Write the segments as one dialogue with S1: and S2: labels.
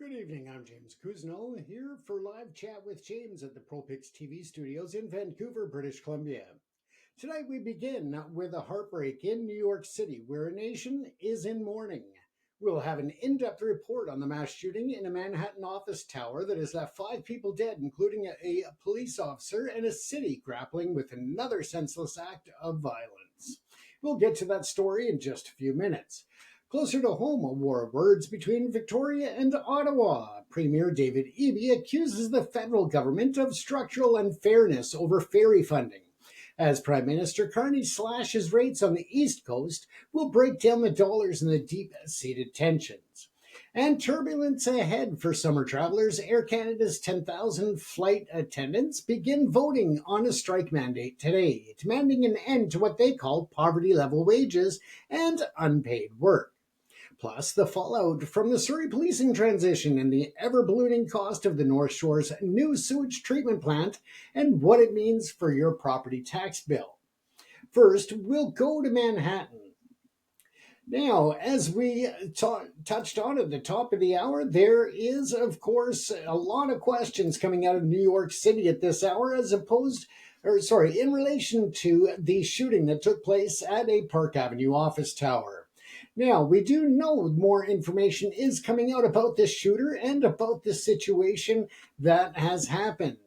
S1: Good evening, I'm James Kuzno, here for live chat with James at the ProPix TV studios in Vancouver, British Columbia. Tonight we begin with a heartbreak in New York City, where a nation is in mourning. We'll have an in-depth report on the mass shooting in a Manhattan office tower that has left 5 people dead, including a police officer, and a city grappling with another senseless act of violence. We'll get to that story in just a few minutes. Closer to home, a war of words between Victoria and Ottawa. Premier David Eby accuses the federal government of structural unfairness over ferry funding. As Prime Minister Carney slashes rates on the East Coast, we'll break down the dollars and the deep-seated tensions. And turbulence ahead for summer travelers. Air Canada's 10,000 flight attendants begin voting on a strike mandate today, demanding an end to what they call poverty-level wages and unpaid work. Plus, the fallout from the Surrey policing transition and the ever-ballooning cost of the North Shore's new sewage treatment plant and what it means for your property tax bill. First, we'll go to Manhattan. Now, as we touched on at the top of the hour, there is, of course, a lot of questions coming out of New York City at this hour in relation to the shooting that took place at a Park Avenue office tower. Now, we do know more information is coming out about this shooter and about the situation that has happened.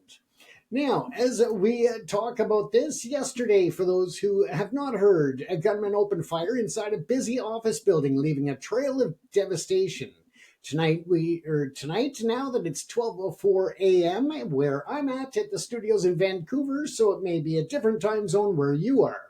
S1: Now, as we talk about this, yesterday, for those who have not heard, a gunman opened fire inside a busy office building, leaving a trail of devastation. Tonight, now that it's 12:04 a.m., where I'm at the studios in Vancouver, so it may be a different time zone where you are.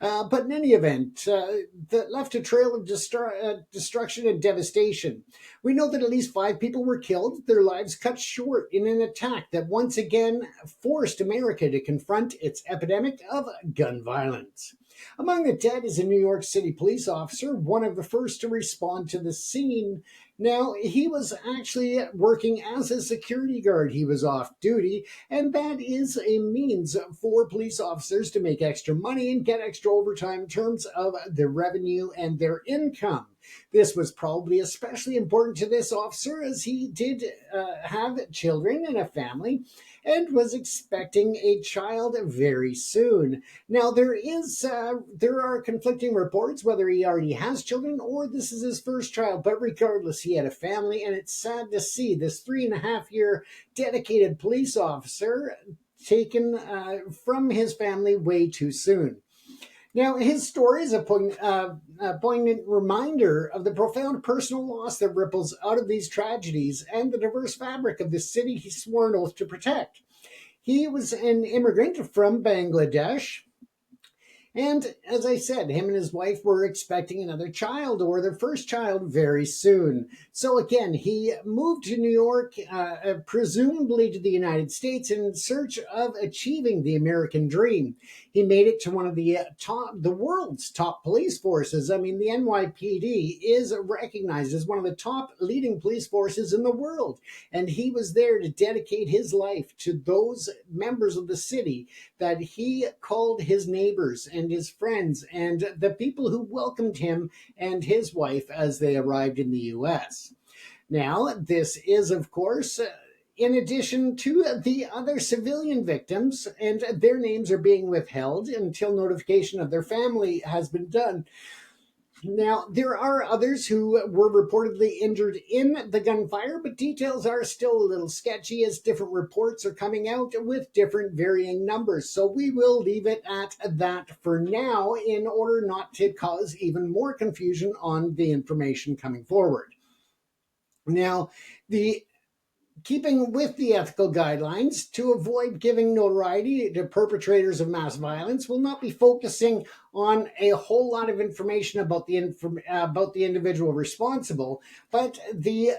S1: But in any event, that left a trail of destruction and devastation. We know that at least 5 people were killed, their lives cut short in an attack that once again forced America to confront its epidemic of gun violence. Among the dead is a New York City police officer, one of the first to respond to the scene. Now, he was actually working as a security guard. He was off duty, and that is a means for police officers to make extra money and get extra overtime in terms of their revenue and their income. This was probably especially important to this officer as he did have children and a family and was expecting a child very soon. Now, there are conflicting reports whether he already has children or this is his first child, but regardless, he had a family, and it's sad to see this 3.5-year dedicated police officer taken from his family way too soon. Now, his story is a poignant reminder of the profound personal loss that ripples out of these tragedies and the diverse fabric of the city he swore an oath to protect. He was an immigrant from Bangladesh, and as I said, him and his wife were expecting another child or their first child very soon. So again, he moved to New York, presumably to the United States, in search of achieving the American dream. He made it to one of the world's top police forces. I mean, the NYPD is recognized as one of the top leading police forces in the world. And he was there to dedicate his life to those members of the city that he called his neighbors and his friends and the people who welcomed him and his wife as they arrived in the U.S. Now, this is, of course, in addition to the other civilian victims, and their names are being withheld until notification of their family has been done. Now, there are others who were reportedly injured in the gunfire, but details are still a little sketchy as different reports are coming out with different varying numbers. So we will leave it at that for now in order not to cause even more confusion on the information coming forward. Now, keeping with the ethical guidelines, to avoid giving notoriety to perpetrators of mass violence, we'll not be focusing on a whole lot of information about the individual responsible, but the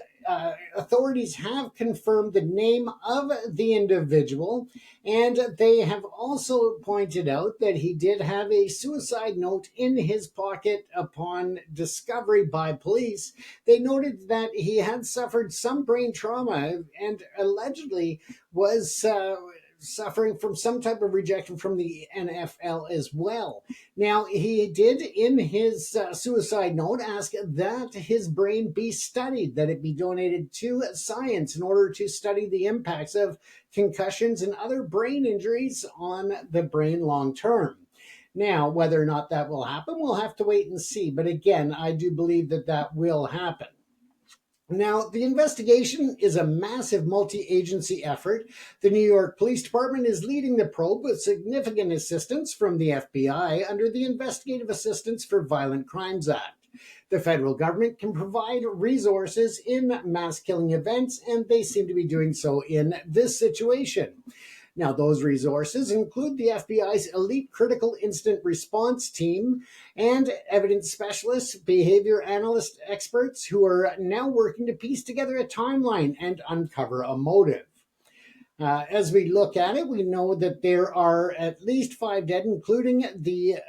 S1: authorities have confirmed the name of the individual, and they have also pointed out that he did have a suicide note in his pocket upon discovery by police. They noted that he had suffered some brain trauma and allegedly was suffering from some type of rejection from the NFL as well. Now, he did in his suicide note ask that his brain be studied, that it be donated to science in order to study the impacts of concussions and other brain injuries on the brain long term. Now, whether or not that will happen, we'll have to wait and see. But again, I do believe that that will happen. Now, the investigation is a massive multi agency effort. The New York Police Department is leading the probe with significant assistance from the FBI under the Investigative Assistance for Violent Crimes Act. The federal government can provide resources in mass killing events, and they seem to be doing so in this situation. Now, those resources include the FBI's elite critical incident response team and evidence specialists, behavior analyst experts who are now working to piece together a timeline and uncover a motive. As we look at it, we know that there are at least 5 dead, including the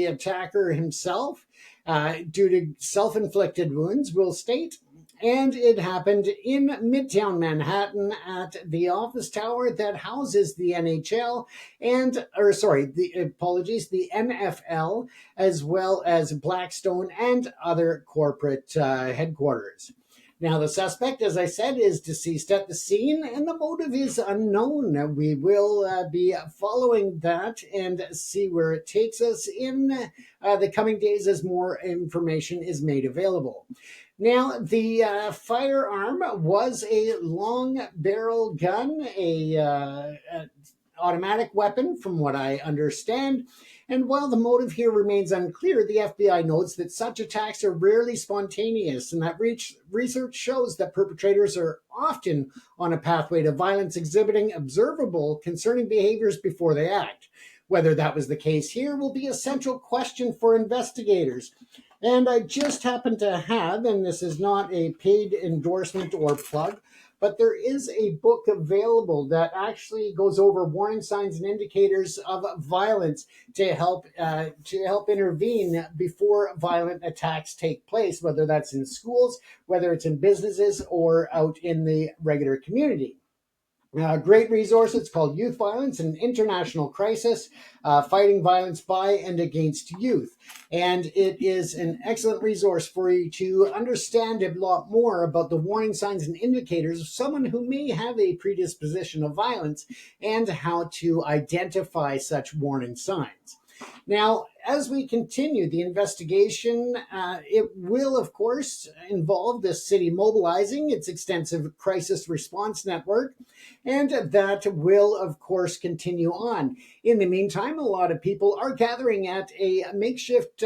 S1: attacker himself, due to self-inflicted wounds, we'll state. And it happened in Midtown Manhattan at the office tower that houses the NHL the NFL, as well as Blackstone and other corporate headquarters. Now, the suspect, as I said, is deceased at the scene, and the motive is unknown. We will be following that and see where it takes us in the coming days as more information is made available. Now, the firearm was a long barrel gun, a automatic weapon, from what I understand. And while the motive here remains unclear, the FBI notes that such attacks are rarely spontaneous, and that research shows that perpetrators are often on a pathway to violence, exhibiting observable concerning behaviors before they act. Whether that was the case here will be a central question for investigators. And I just happen to have, and this is not a paid endorsement or plug, but there is a book available that actually goes over warning signs and indicators of violence to help intervene before violent attacks take place, whether that's in schools, whether it's in businesses, or out in the regular community. Great resource. It's called Youth Violence, an International Crisis, Fighting Violence by and Against Youth. And it is an excellent resource for you to understand a lot more about the warning signs and indicators of someone who may have a predisposition of violence and how to identify such warning signs. Now, as we continue the investigation, it will, of course, involve the city mobilizing its extensive crisis response network, and that will, of course, continue on. In the meantime, a lot of people are gathering at a makeshift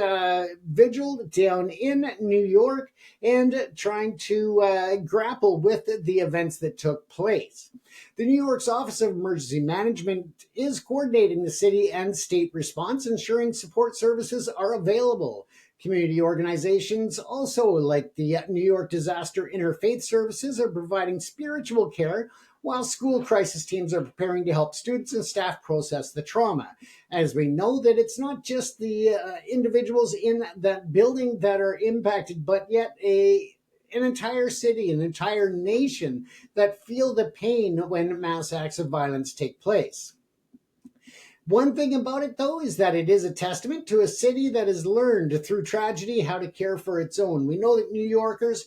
S1: vigil down in New York and trying to grapple with the events that took place. The New York's Office of Emergency Management is coordinating the city and state response, ensuring support services are available. Community organizations, also like the New York Disaster Interfaith Services, are providing spiritual care, while school crisis teams are preparing to help students and staff process the trauma. As we know that it's not just the individuals in that building that are impacted, but yet an entire city, an entire nation that feel the pain when mass acts of violence take place. One thing about it, though, is that it is a testament to a city that has learned through tragedy how to care for its own. We know that New Yorkers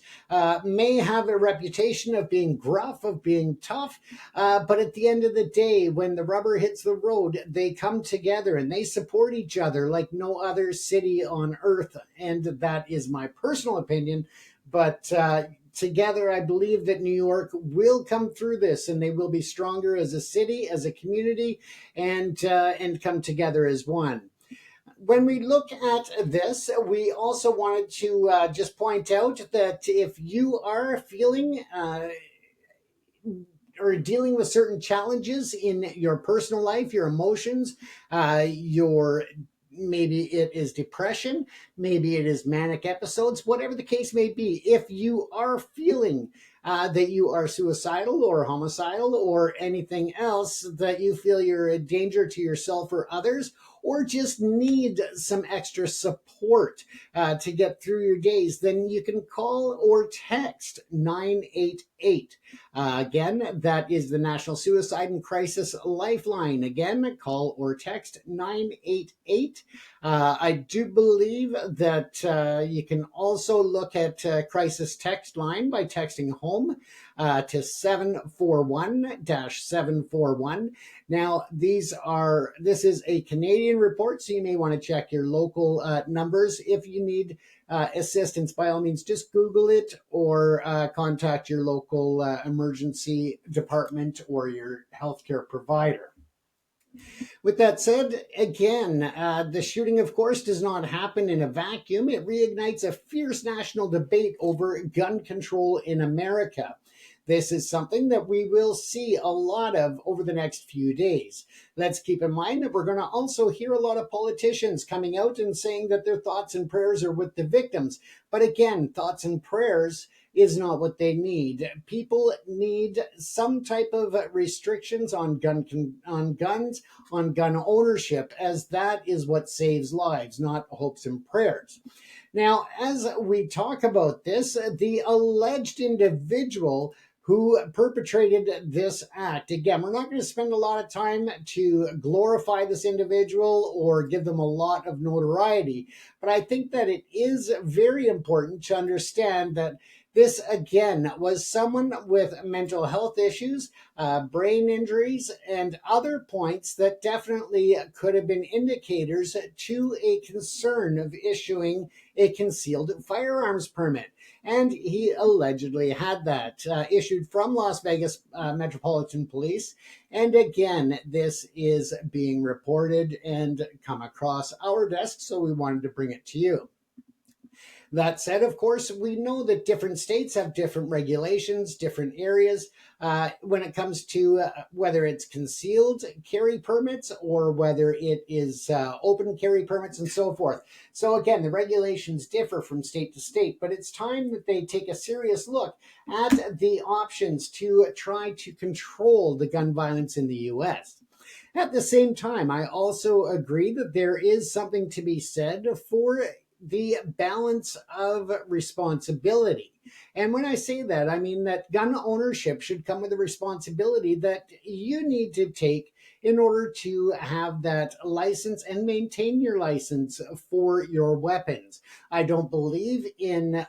S1: may have a reputation of being gruff, of being tough, but at the end of the day, when the rubber hits the road, they come together and they support each other like no other city on earth. And that is my personal opinion. But together, I believe that New York will come through this, and they will be stronger as a city, as a community, and come together as one. When we look at this, we also wanted to just point out that if you are feeling or dealing with certain challenges in your personal life, your emotions, maybe it is depression, maybe it is manic episodes, whatever the case may be. If you are feeling that you are suicidal or homicidal or anything else, that you feel you're a danger to yourself or others, or just need some extra support to get through your days, then you can call or text 988 988. Again, that is the National Suicide and Crisis Lifeline. Again, call or text 988. I do believe that you can also look at crisis text line by texting home to 741-741. Now, this is a Canadian report, so you may want to check your local numbers. If you need assistance, by all means, just Google it or contact your local emergency department or your healthcare provider. With that said, again, the shooting, of course, does not happen in a vacuum. It reignites a fierce national debate over gun control in America. This is something that we will see a lot of over the next few days. Let's keep in mind that we're going to also hear a lot of politicians coming out and saying that their thoughts and prayers are with the victims. But again, thoughts and prayers is not what they need. People need some type of restrictions on guns, on gun ownership, as that is what saves lives, not hopes and prayers. Now, as we talk about this, the alleged individual who perpetrated this act. Again, we're not going to spend a lot of time to glorify this individual or give them a lot of notoriety, but I think that it is very important to understand that this, again, was someone with mental health issues, brain injuries, and other points that definitely could have been indicators to a concern of issuing a concealed firearms permit. And he allegedly had that issued from Las Vegas Metropolitan Police. And again, this is being reported and come across our desk, so we wanted to bring it to you. That said, of course, we know that different states have different regulations, different areas when it comes to whether it's concealed carry permits or whether it is open carry permits and so forth. So again, the regulations differ from state to state, but it's time that they take a serious look at the options to try to control the gun violence in the U.S. At the same time, I also agree that there is something to be said for the balance of responsibility. And when I say that, I mean that gun ownership should come with a responsibility that you need to take in order to have that license and maintain your license for your weapons. I don't believe in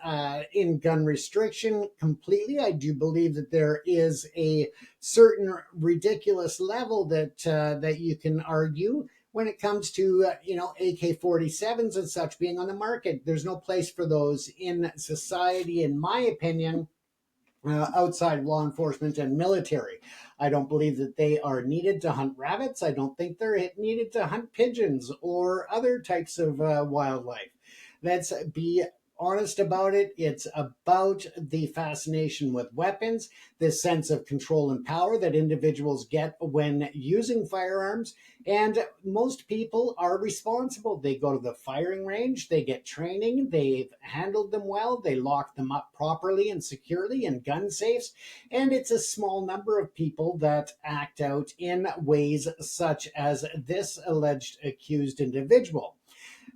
S1: gun restriction completely. I do believe that there is a certain ridiculous level that you can argue when it comes to, AK-47s and such being on the market. There's no place for those in society, in my opinion, outside of law enforcement and military. I don't believe that they are needed to hunt rabbits. I don't think they're needed to hunt pigeons or other types of wildlife. Let's be honest about it. It's about the fascination with weapons, this sense of control and power that individuals get when using firearms. And most people are responsible. They go to the firing range, they get training, they've handled them well, they lock them up properly and securely in gun safes. And it's a small number of people that act out in ways such as this alleged accused individual.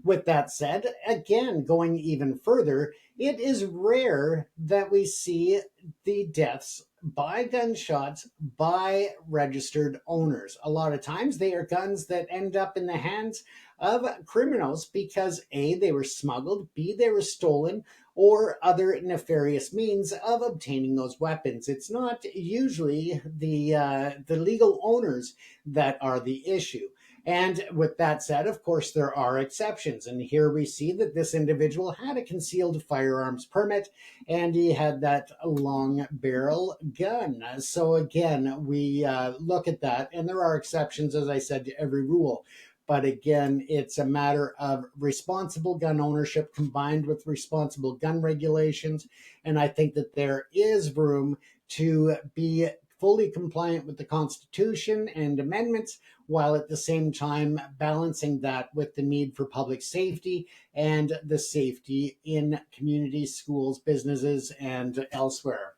S1: With that said, again, going even further, it is rare that we see the deaths by gunshots by registered owners. A lot of times they are guns that end up in the hands of criminals because A, they were smuggled, B, they were stolen, or other nefarious means of obtaining those weapons. It's not usually the legal owners that are the issue. And with that said, of course, there are exceptions. And here we see that this individual had a concealed firearms permit and he had that long barrel gun. So again, we look at that, and there are exceptions, as I said, to every rule. But again, it's a matter of responsible gun ownership combined with responsible gun regulations. And I think that there is room to be fully compliant with the Constitution and amendments, while at the same time balancing that with the need for public safety and the safety in communities, schools, businesses, and elsewhere.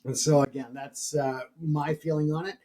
S1: And so again, that's my feeling on it.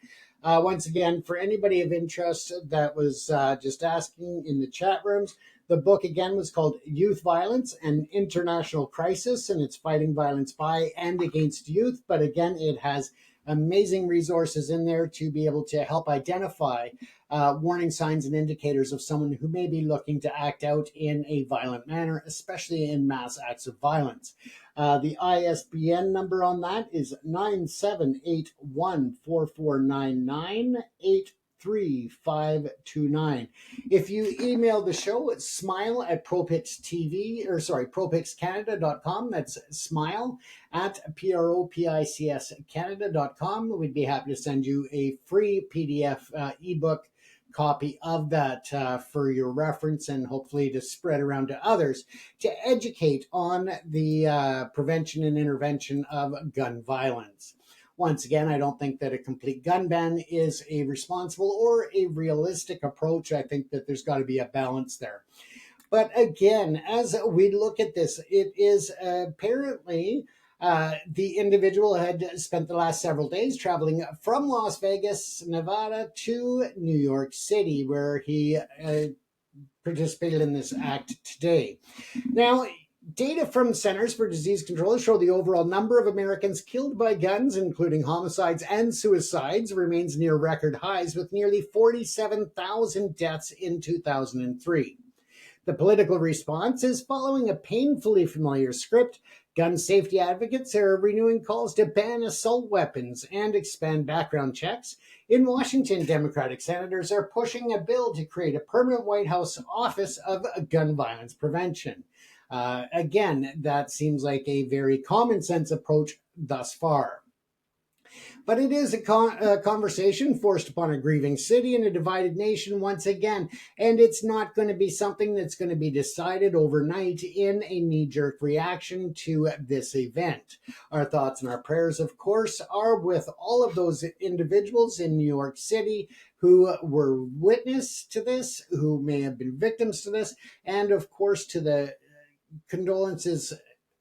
S1: Once again, for anybody of interest that was just asking in the chat rooms, The book, again, was called Youth Violence, an International Crisis, and it's fighting violence by and against youth. But again, it has amazing resources in there to be able to help identify warning signs and indicators of someone who may be looking to act out in a violent manner, especially in mass acts of violence. The ISBN number on that is 9781449983529. If you email the show, it's smile at propixcanada.com. That's smile at propixcanada.com. We'd be happy to send you a free PDF ebook copy of that for your reference, and hopefully to spread around to others to educate on the prevention and intervention of gun violence. Once again, I don't think that a complete gun ban is a responsible or a realistic approach. I think that there's got to be a balance there. But again, as we look at this, it is apparently the individual had spent the last several days traveling from Las Vegas, Nevada to New York City, where he participated in this act today. Now, data from Centers for Disease Control show the overall number of Americans killed by guns, including homicides and suicides, remains near record highs, with nearly 47,000 deaths in 2003. The political response is following a painfully familiar script. Gun safety advocates are renewing calls to ban assault weapons and expand background checks. In Washington, Democratic senators are pushing a bill to create a permanent White House Office of Gun Violence Prevention. Again, that seems like a very common sense approach thus far. But it is a conversation forced upon a grieving city and a divided nation once again. And it's not going to be something that's going to be decided overnight in a knee-jerk reaction to this event. Our thoughts and our prayers, of course, are with all of those individuals in New York City who were witness to this, who may have been victims to this, and of course to the condolences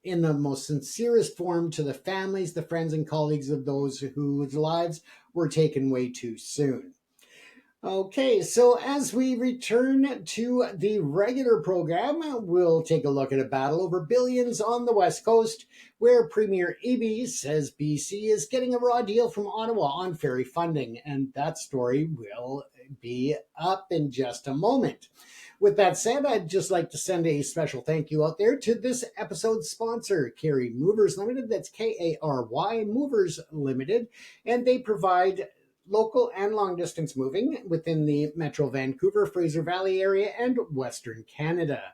S1: in the most sincerest form to the families, the friends, and colleagues of those whose lives were taken way too soon. Okay, so as we return to the regular program, we'll take a look at a battle over billions on the West Coast, where Premier Eby says BC is getting a raw deal from Ottawa on ferry funding, and that story will be up in just a moment. With that said, I'd just like to send a special thank you out there to this episode's sponsor, Carry Movers Limited. That's Kary Movers Limited, and they provide local and long-distance moving within the Metro Vancouver, Fraser Valley area, and Western Canada.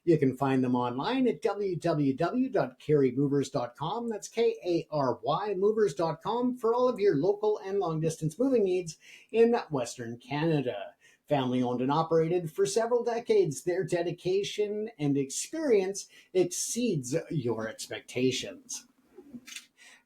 S1: You can find them online at www.carymovers.com. That's KARYmovers.com for all of your local and long-distance moving needs in Western Canada. Family owned and operated for several decades, their dedication and experience exceeds your expectations.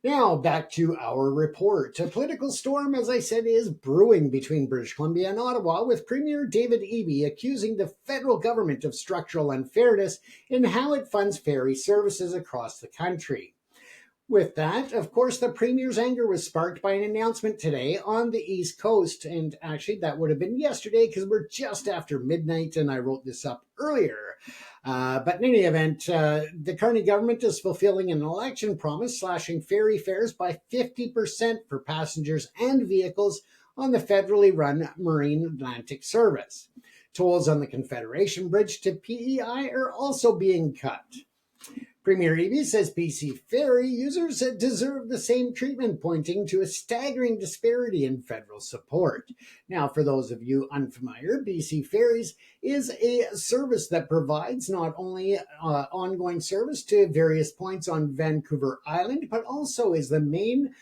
S1: Now, back to our report. A political storm, as I said, is brewing between British Columbia and Ottawa, with Premier David Eby accusing the federal government of structural unfairness in how it funds ferry services across the country. With that, of course, the Premier's anger was sparked by an announcement today on the East Coast. And actually, that would have been yesterday because we're just after midnight and I wrote this up earlier. But in any event, the Carney government is fulfilling an election promise, slashing ferry fares by 50% for passengers and vehicles on the federally run Marine Atlantic service. Tolls on the Confederation Bridge to PEI are also being cut. Premier Eby says BC ferry users deserve the same treatment, pointing to a staggering disparity in federal support. Now, for those of you unfamiliar, BC Ferries is a service that provides not only ongoing service to various points on Vancouver Island, but also is the main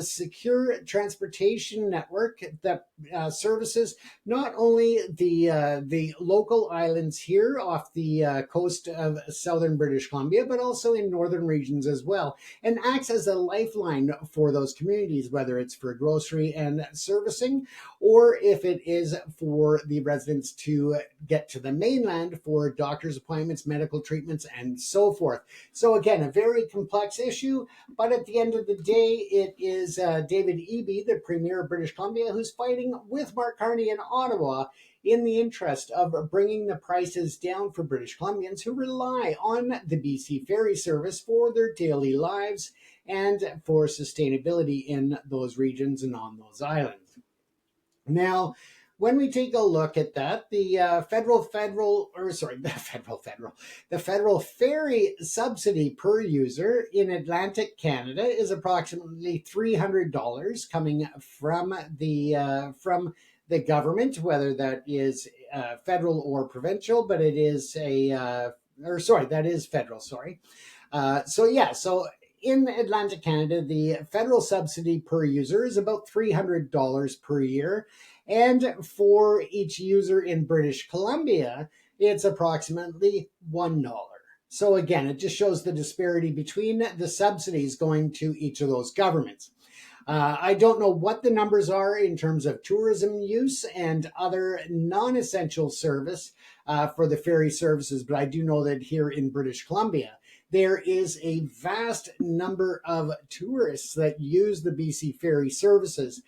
S1: secure transportation network that services not only the local islands here off the coast of southern British Columbia, but also in northern regions as well, and acts as a lifeline for those communities, whether it's for grocery and servicing, or if it is for the residents to get to the mainland for doctor's appointments, medical treatments, and so forth. So again, a very complex issue, but at the end of the day, it is David Eby, the Premier of British Columbia, who's fighting with Mark Carney in Ottawa in the interest of bringing the prices down for British Columbians who rely on the BC ferry service for their daily lives and for sustainability in those regions and on those islands. Now, when we take a look at that, the the federal ferry subsidy per user in Atlantic Canada is approximately $300 coming from the government, whether that is federal or provincial, but it is that is federal. Sorry. So in Atlantic Canada, the federal subsidy per user is about $300 per year. And for each user in British Columbia, it's approximately $1. So again, it just shows the disparity between the subsidies going to each of those governments. I don't know what the numbers are in terms of tourism use and other non-essential service for the ferry services, but I do know that here in British Columbia, there is a vast number of tourists that use the BC ferry services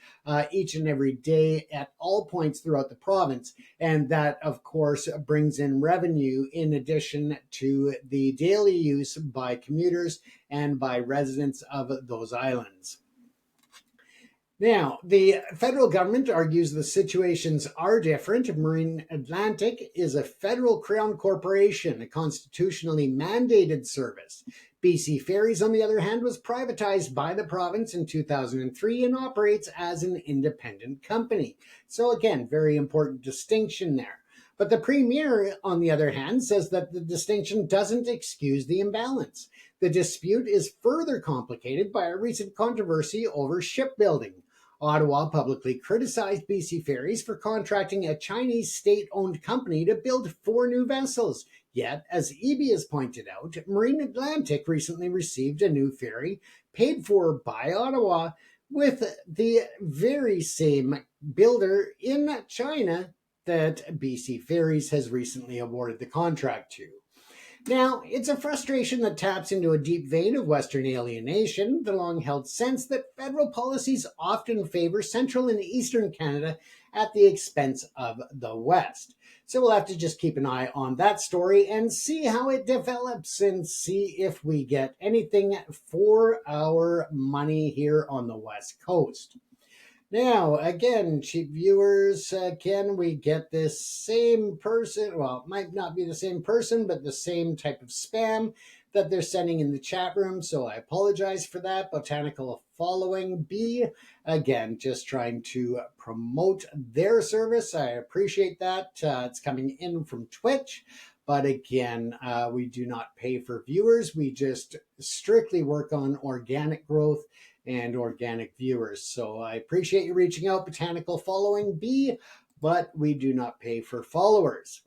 S1: each and every day at all points throughout the province. And that, of course, brings in revenue in addition to the daily use by commuters and by residents of those islands. Now, the federal government argues the situations are different. Marine Atlantic is a federal crown corporation, a constitutionally mandated service. BC Ferries, on the other hand, was privatized by the province in 2003 and operates as an independent company. So again, very important distinction there. But the Premier, on the other hand, says that the distinction doesn't excuse the imbalance. The dispute is further complicated by a recent controversy over shipbuilding. Ottawa publicly criticized BC Ferries for contracting a Chinese state-owned company to build 4 new vessels. Yet, as EB has pointed out, Marine Atlantic recently received a new ferry paid for by Ottawa with the very same builder in China that BC Ferries has recently awarded the contract to. Now, it's a frustration that taps into a deep vein of Western alienation, the long-held sense that federal policies often favor Central and Eastern Canada at the expense of the West. So we'll have to just keep an eye on that story and see how it develops and see if we get anything for our money here on the West Coast. Now, again, cheap viewers, can we get this same person? Well, it might not be the same person, but the same type of spam that they're sending in the chat room. So I apologize for that. Botanical Following B, again, just trying to promote their service. I appreciate that. It's coming in from Twitch. But again, we do not pay for viewers. We just strictly work on organic growth and organic viewers. So I appreciate you reaching out, Botanical Following B, but we do not pay for followers.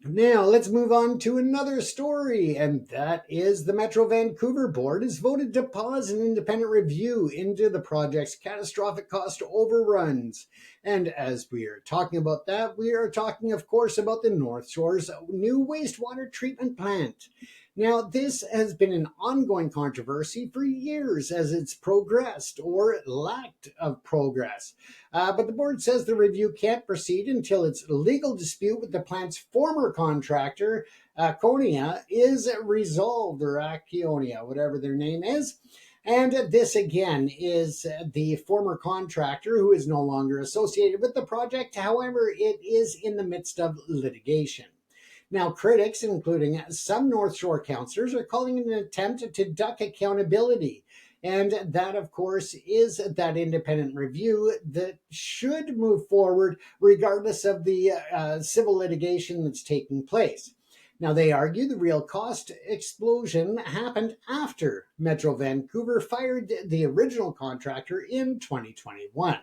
S1: Now let's move on to another story, and that is the Metro Vancouver Board has voted to pause an independent review into the project's catastrophic cost overruns. And as we are talking about that, we are talking, of course, about the North Shore's new wastewater treatment plant. Now, this has been an ongoing controversy for years as it's progressed or lacked of progress. But the board says the review can't proceed until its legal dispute with the plant's former contractor, Aconia, is resolved, or Akionia, whatever their name is. And this, again, is the former contractor who is no longer associated with the project. However, it is in the midst of litigation. Now, critics, including some North Shore councillors, are calling it an attempt to duck accountability. And that, of course, is that independent review that should move forward regardless of the civil litigation that's taking place. Now, they argue the real cost explosion happened after Metro Vancouver fired the original contractor in 2021.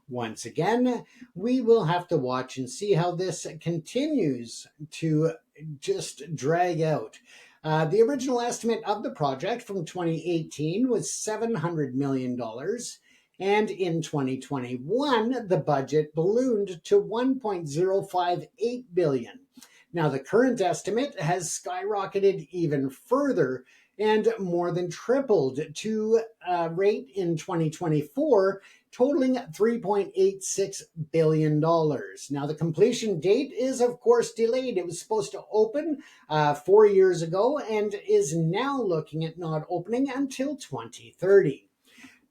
S1: Once again, we will have to watch and see how this continues to just drag out. The original estimate of the project from 2018 was $700 million. And in 2021, the budget ballooned to $1.058 billion. Now, the current estimate has skyrocketed even further and more than tripled to a rate in 2024 totaling $3.86 billion. Now, the completion date is, of course, delayed. It was supposed to open 4 years ago and is now looking at not opening until 2030.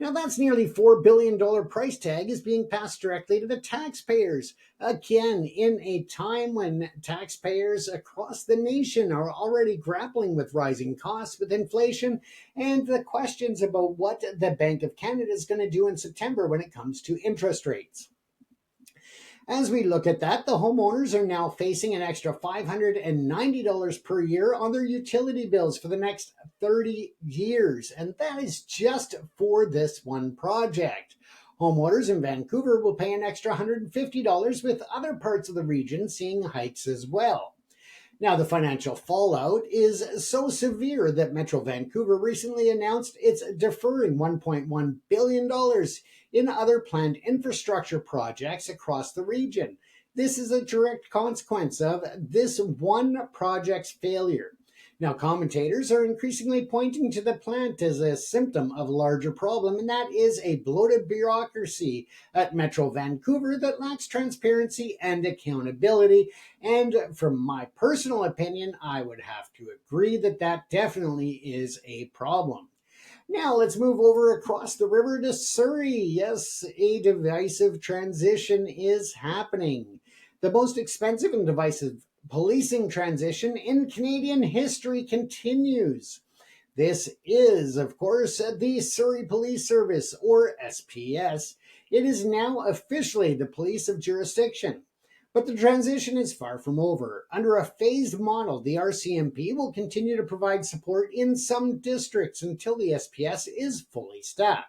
S1: Now, that's nearly $4 billion price tag is being passed directly to the taxpayers. Again, in a time when taxpayers across the nation are already grappling with rising costs, with inflation, and the questions about what the Bank of Canada is going to do in September when it comes to interest rates. As we look at that, the homeowners are now facing an extra $590 per year on their utility bills for the next 30 years. And that is just for this one project. Homeowners in Vancouver will pay an extra $150, with other parts of the region seeing hikes as well. Now, the financial fallout is so severe that Metro Vancouver recently announced it's deferring $1.1 billion in other planned infrastructure projects across the region. This is a direct consequence of this one project's failure. Now, commentators are increasingly pointing to the plant as a symptom of a larger problem, and that is a bloated bureaucracy at Metro Vancouver that lacks transparency and accountability. And from my personal opinion, I would have to agree that that definitely is a problem. Now let's move over across the river to Surrey. Yes, a divisive transition is happening. The most expensive and divisive policing transition in Canadian history continues. This is, of course, the Surrey Police Service, or SPS. It is now officially the police of jurisdiction. But the transition is far from over. Under a phased model, the RCMP will continue to provide support in some districts until the SPS is fully staffed.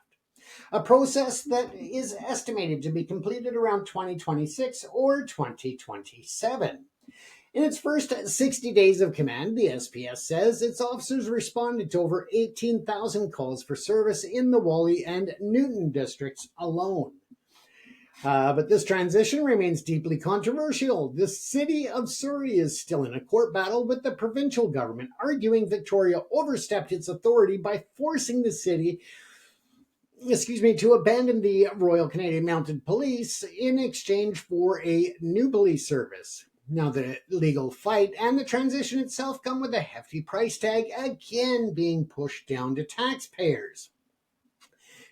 S1: A process that is estimated to be completed around 2026 or 2027. In its first 60 days of command, the SPS says its officers responded to over 18,000 calls for service in the Whalley and Newton districts alone. But this transition remains deeply controversial. The city of Surrey is still in a court battle with the provincial government, arguing Victoria overstepped its authority by forcing the city to abandon the Royal Canadian Mounted Police in exchange for a new police service. Now, the legal fight and the transition itself come with a hefty price tag, again being pushed down to taxpayers.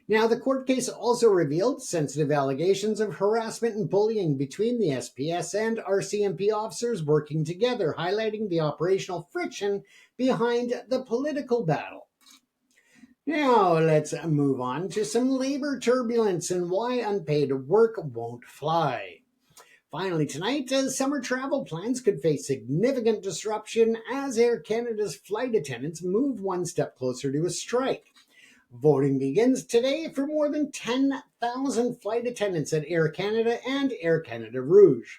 S1: Now, the court case also revealed sensitive allegations of harassment and bullying between the SPS and RCMP officers working together, highlighting the operational friction behind the political battle. Now, let's move on to some labor turbulence and why unpaid work won't fly. Finally, tonight, summer travel plans could face significant disruption as Air Canada's flight attendants move one step closer to a strike. Voting begins today for more than 10,000 flight attendants at Air Canada and Air Canada Rouge.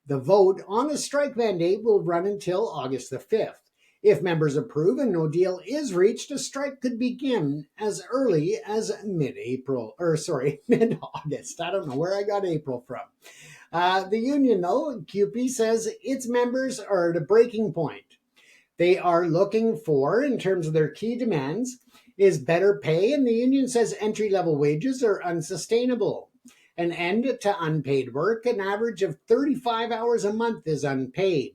S1: The vote on a strike mandate will run until August the 5th. If members approve and no deal is reached, a strike could begin as early as mid-August. I don't know where I got April from. The union, though, CUPE, says its members are at a breaking point. They are looking for, in terms of their key demands, is better pay, and the union says entry-level wages are unsustainable. An end to unpaid work, an average of 35 hours a month is unpaid,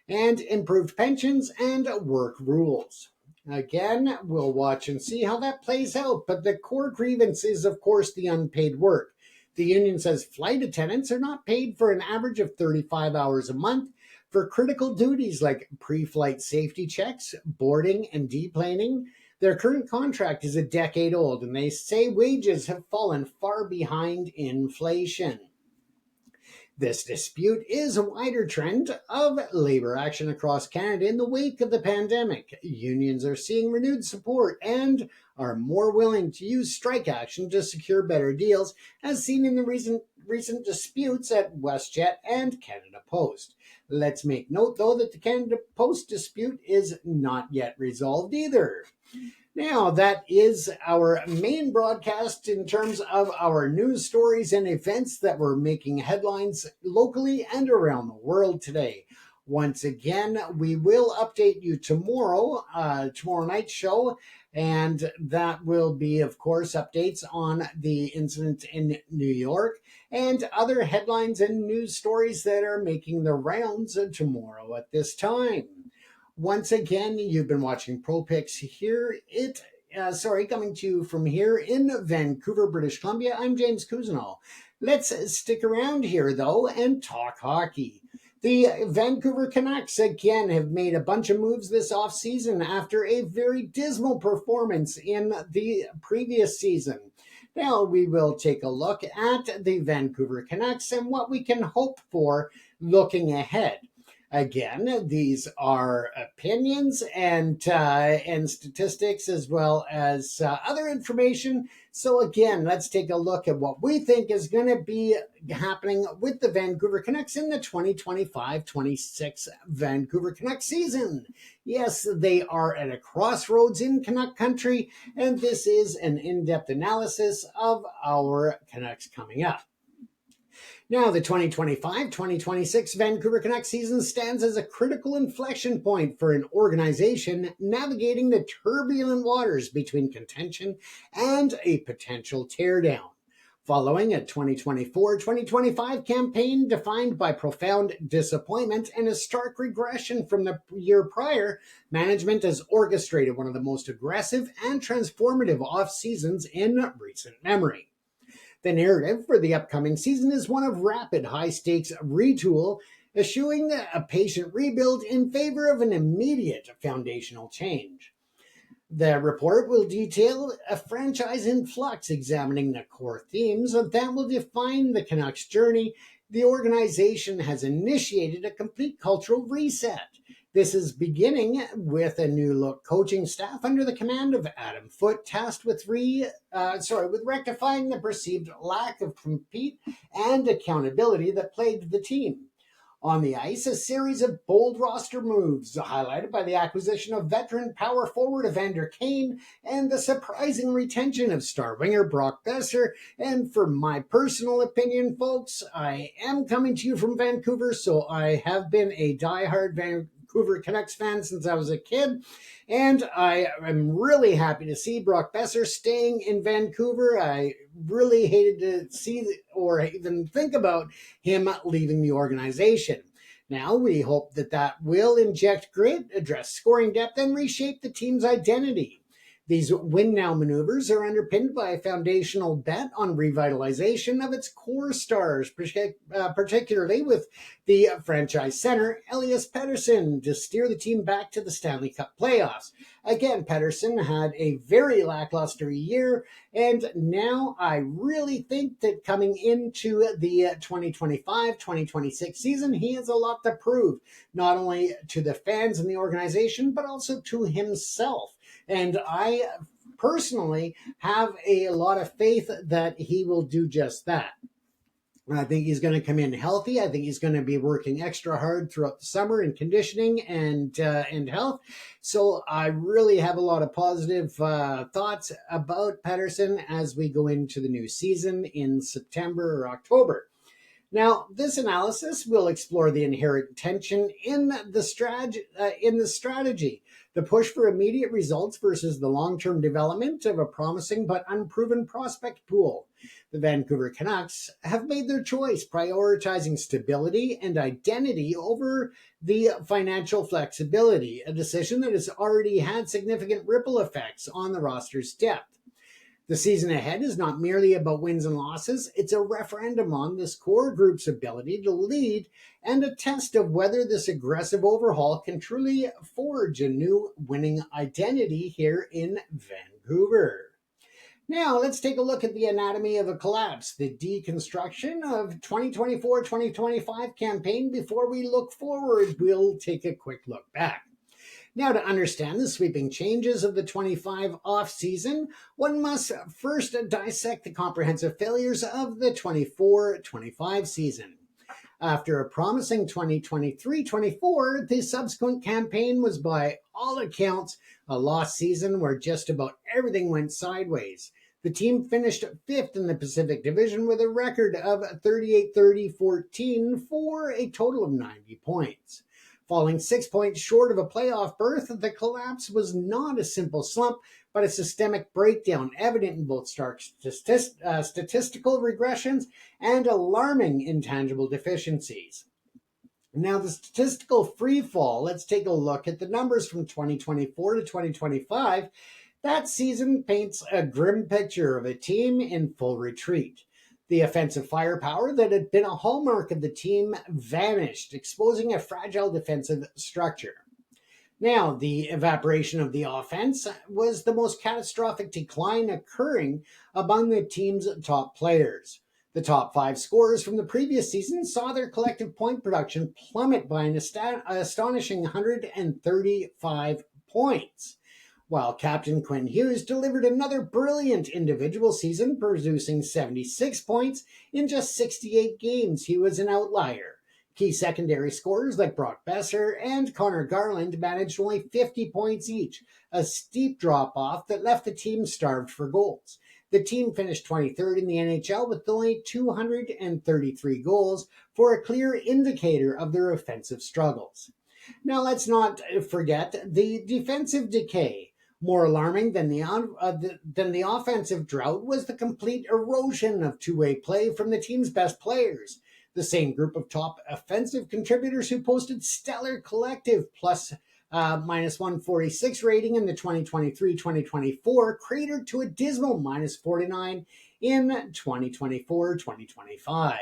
S1: and improved pensions and work rules. Again, we'll watch and see how that plays out, but the core grievance is, of course, the unpaid work. The union says flight attendants are not paid for an average of 35 hours a month for critical duties like pre-flight safety checks, boarding, and deplaning. Their current contract is a decade old, and they say wages have fallen far behind inflation. This dispute is a wider trend of labor action across Canada in the wake of the pandemic. Unions are seeing renewed support and are more willing to use strike action to secure better deals, as seen in the recent disputes at WestJet and Canada Post. Let's make note, though, that the Canada Post dispute is not yet resolved either. Now, that is our main broadcast in terms of our news stories and events that were making headlines locally and around the world today. Once again, we will update you tomorrow night's show, and that will be, of course, updates on the incident in New York and other headlines and news stories that are making the rounds tomorrow at this time. Once again, you've been watching ProPix here. Coming to you from here in Vancouver, British Columbia. I'm James Cousineau. Let's stick around here, though, and talk hockey. The Vancouver Canucks, again, have made a bunch of moves this offseason after a very dismal performance in the previous season. Now, we will take a look at the Vancouver Canucks and what we can hope for looking ahead. Again, these are opinions and statistics as well as other information. So again, let's take a look at what we think is going to be happening with the Vancouver Canucks in the 2025-26 Vancouver Canucks season. Yes, they are at a crossroads in Canuck country, and this is an in-depth analysis of our Canucks coming up. Now, the 2025-2026 Vancouver Canucks season stands as a critical inflection point for an organization navigating the turbulent waters between contention and a potential teardown. Following a 2024-2025 campaign defined by profound disappointment and a stark regression from the year prior, management has orchestrated one of the most aggressive and transformative off-seasons in recent memory. The narrative for the upcoming season is one of rapid, high-stakes retool, eschewing a patient rebuild in favor of an immediate foundational change. The report will detail a franchise in flux, examining the core themes that will define the Canucks' journey. The organization has initiated a complete cultural reset. This is beginning with a new look coaching staff under the command of Adam Foote, tasked with rectifying the perceived lack of compete and accountability that plagued the team. On the ice, a series of bold roster moves, highlighted by the acquisition of veteran power forward Evander Kane and the surprising retention of star winger Brock Boeser. And for my personal opinion, folks, I am coming to you from Vancouver, so I have been a diehard Vancouver Canucks fan since I was a kid, and I am really happy to see Brock Boeser staying in Vancouver. I really hated to see or even think about him leaving the organization. Now we hope that will inject grit, address scoring depth, and reshape the team's identity. These win-now maneuvers are underpinned by a foundational bet on revitalization of its core stars, particularly with the franchise center, Elias Pettersson, to steer the team back to the Stanley Cup playoffs. Again, Pettersson had a very lackluster year, and now I really think that coming into the 2025-2026 season, he has a lot to prove, not only to the fans and the organization, but also to himself. And I personally have a lot of faith that he will do just that. I think he's going to come in healthy. I think he's going to be working extra hard throughout the summer in conditioning and health. So I really have a lot of positive thoughts about Pettersson as we go into the new season in September or October. Now, this analysis will explore the inherent tension in the strategy, the push for immediate results versus the long-term development of a promising but unproven prospect pool. The Vancouver Canucks have made their choice, prioritizing stability and identity over the financial flexibility, a decision that has already had significant ripple effects on the roster's depth. The season ahead is not merely about wins and losses, it's a referendum on this core group's ability to lead and a test of whether this aggressive overhaul can truly forge a new winning identity here in Vancouver. Now, let's take a look at the anatomy of a collapse, the deconstruction of 2024-2025 campaign. Before we look forward, we'll take a quick look back. Now, to understand the sweeping changes of the 25 off-season, one must first dissect the comprehensive failures of the 24-25 season. After a promising 2023-24, the subsequent campaign was by all accounts a lost season where just about everything went sideways. The team finished fifth in the Pacific Division with a record of 38-30-14 for a total of 90 points. Falling 6 points short of a playoff berth, the collapse was not a simple slump, but a systemic breakdown evident in both stark statistical regressions and alarming intangible deficiencies. Now, the statistical free fall, let's take a look at the numbers from 2024 to 2025. That season paints a grim picture of a team in full retreat. The offensive firepower that had been a hallmark of the team vanished, exposing a fragile defensive structure. Now, the evaporation of the offense was the most catastrophic decline occurring among the team's top players. The top 5 scorers from the previous season saw their collective point production plummet by an astonishing 135 points, while Captain Quinn Hughes delivered another brilliant individual season, producing 76 points in just 68 games. He was an outlier. Key secondary scorers like Brock Besser and Connor Garland managed only 50 points each, a steep drop-off that left the team starved for goals. The team finished 23rd in the NHL with only 233 goals, for a clear indicator of their offensive struggles. Now, let's not forget the defensive decay. More alarming than the offensive drought was the complete erosion of two-way play from the team's best players. The same group of top offensive contributors who posted stellar collective plus minus 146 rating in the 2023-2024 cratered to a dismal minus 49 in 2024-2025.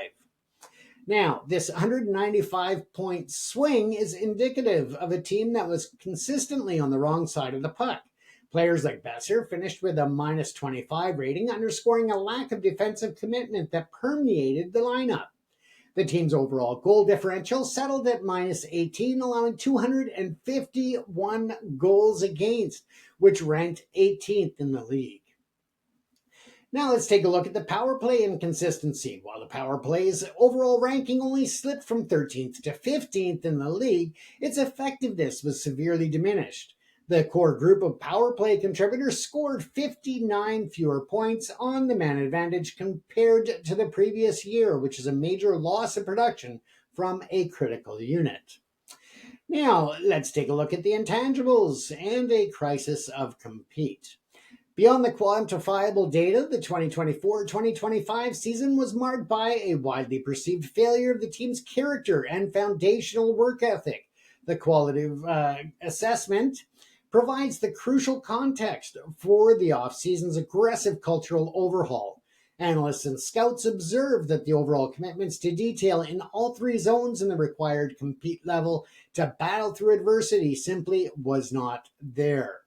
S1: Now, this 195-point swing is indicative of a team that was consistently on the wrong side of the puck. Players like Besser finished with a minus 25 rating, underscoring a lack of defensive commitment that permeated the lineup. The team's overall goal differential settled at minus 18, allowing 251 goals against, which ranked 18th in the league. Now let's take a look at the power play inconsistency. While the power play's overall ranking only slipped from 13th to 15th in the league, its effectiveness was severely diminished. The core group of power play contributors scored 59 fewer points on the man advantage compared to the previous year, which is a major loss of production from a critical unit. Now, let's take a look at the intangibles and a crisis of compete. Beyond the quantifiable data, the 2024-2025 season was marked by a widely perceived failure of the team's character and foundational work ethic. The qualitative assessment provides the crucial context for the off-season's aggressive cultural overhaul. Analysts and scouts observed that the overall commitments to detail in all 3 zones in the required compete level to battle through adversity simply was not there.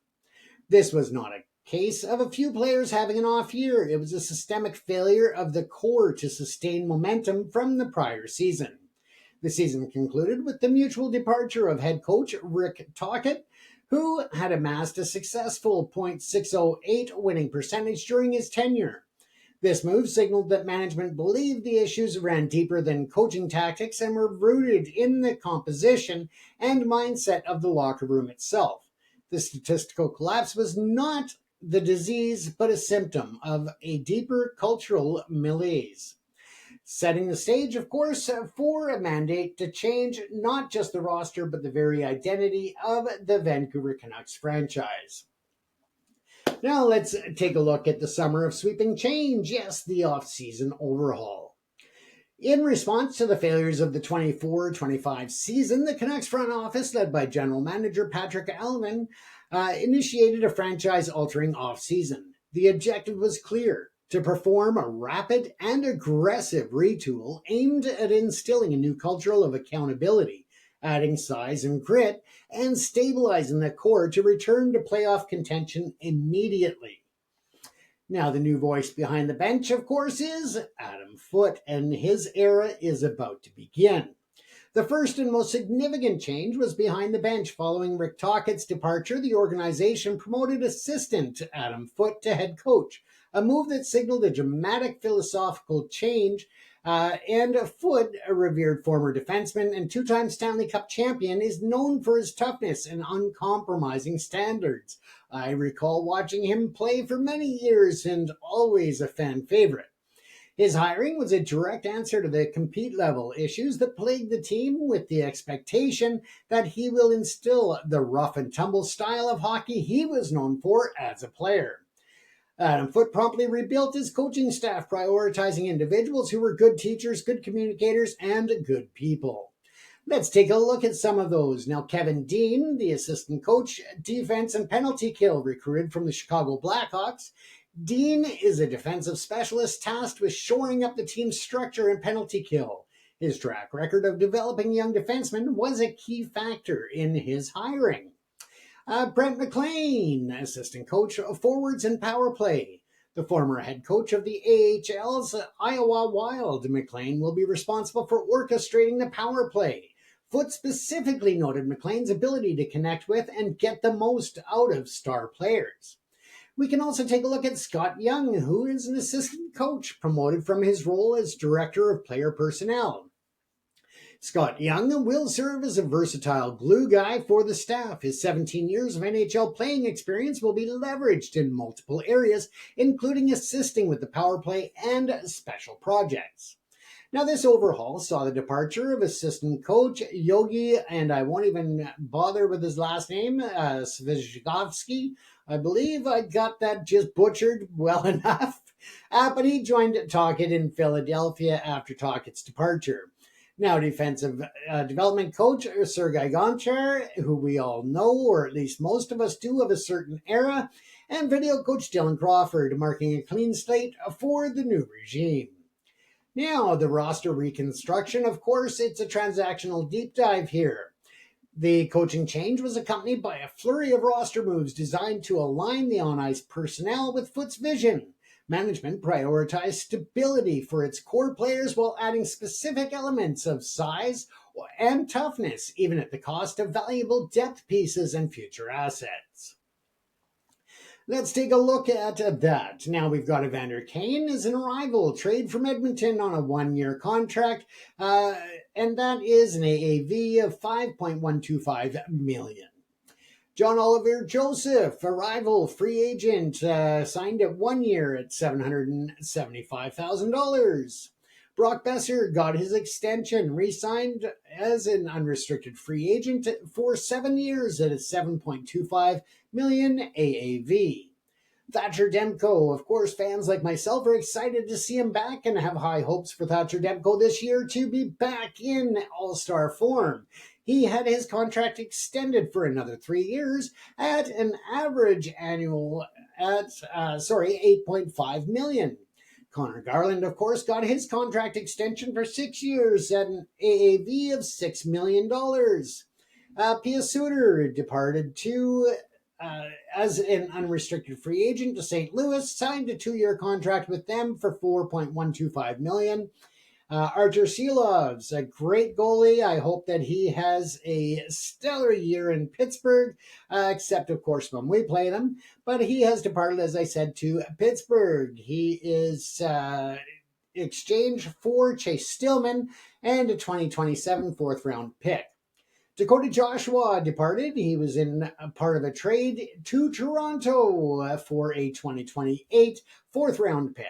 S1: This was not a case of a few players having an off year. It was a systemic failure of the core to sustain momentum from the prior season. The season concluded with the mutual departure of head coach Rick Tocchet, who had amassed a successful .608 winning percentage during his tenure. This move signaled that management believed the issues ran deeper than coaching tactics and were rooted in the composition and mindset of the locker room itself. The statistical collapse was not the disease, but a symptom of a deeper cultural malaise, setting the stage, of course, for a mandate to change not just the roster, but the very identity of the Vancouver Canucks franchise. Now let's take a look at the summer of sweeping change, yes, the off-season overhaul. In response to the failures of the 24-25 season, the Canucks front office, led by general manager Patrick Alvin, initiated a franchise-altering off-season. The objective was clear: to perform a rapid and aggressive retool aimed at instilling a new culture of accountability, adding size and grit, and stabilizing the core to return to playoff contention immediately. Now, the new voice behind the bench, of course, is Adam Foote, and his era is about to begin. The first and most significant change was behind the bench. Following Rick Tocchet's departure, the organization promoted assistant Adam Foote to head coach, a move that signaled a dramatic philosophical change. And Foote, a revered former defenseman and 2-time Stanley Cup champion, is known for his toughness and uncompromising standards. I recall watching him play for many years and always a fan favorite. His hiring was a direct answer to the compete level issues that plagued the team, with the expectation that he will instill the rough and tumble style of hockey he was known for as a player. Adam Foote promptly rebuilt his coaching staff, prioritizing individuals who were good teachers, good communicators, and good people. Let's take a look at some of those. Now, Kevin Dean, the assistant coach, defense and penalty kill, recruited from the Chicago Blackhawks. Dean is a defensive specialist tasked with shoring up the team's structure and penalty kill. His track record of developing young defensemen was a key factor in his hiring. Brent McLean, assistant coach of forwards and power play. The former head coach of the AHL's Iowa Wild, McLean will be responsible for orchestrating the power play. Foote specifically noted McLean's ability to connect with and get the most out of star players. We can also take a look at Scott Young, who is an assistant coach promoted from his role as director of player personnel. Scott Young will serve as a versatile glue guy for the staff. His 17 years of NHL playing experience will be leveraged in multiple areas, including assisting with the power play and special projects. Now, this overhaul saw the departure of assistant coach Yogi, and I won't even bother with his last name, Svizhigovsky. I believe I got that just butchered well enough. But he joined Tocchet in Philadelphia after Tocchet's departure. Now, defensive development coach Sergei Gonchar, who we all know, or at least most of us do, of a certain era, and video coach Dylan Crawford, marking a clean slate for the new regime. Now, the roster reconstruction, of course, it's a transactional deep dive here. The coaching change was accompanied by a flurry of roster moves designed to align the on-ice personnel with Foote's vision. Management prioritized stability for its core players while adding specific elements of size and toughness, even at the cost of valuable depth pieces and future assets. Let's take a look at that. Now we've got Evander Kane as an arrival, trade from Edmonton on a one-year contract, and that is an AAV of $5.125 million. John Oliver Joseph, arrival, free agent, signed at 1 year at $775,000. Brock Besser got his extension, re-signed as an unrestricted free agent for 7 years at a $7.25 million AAV. Thatcher Demko, of course, fans like myself are excited to see him back and have high hopes for Thatcher Demko this year to be back in all-star form. He had his contract extended for another 3 years at an average annual at $8.5 million. Connor Garland, of course, got his contract extension for 6 years at an AAV of $6 million. Pia Suter departed as an unrestricted free agent to St. Louis, signed a 2-year contract with them for $4.125 million. Artur Silovs, a great goalie. I hope that he has a stellar year in Pittsburgh, except, of course, when we play them. But he has departed, as I said, to Pittsburgh. He is exchanged for Chase Stillman and a 2027 fourth-round pick. Dakota Joshua departed. He was in a part of a trade to Toronto for a 2028 fourth-round pick.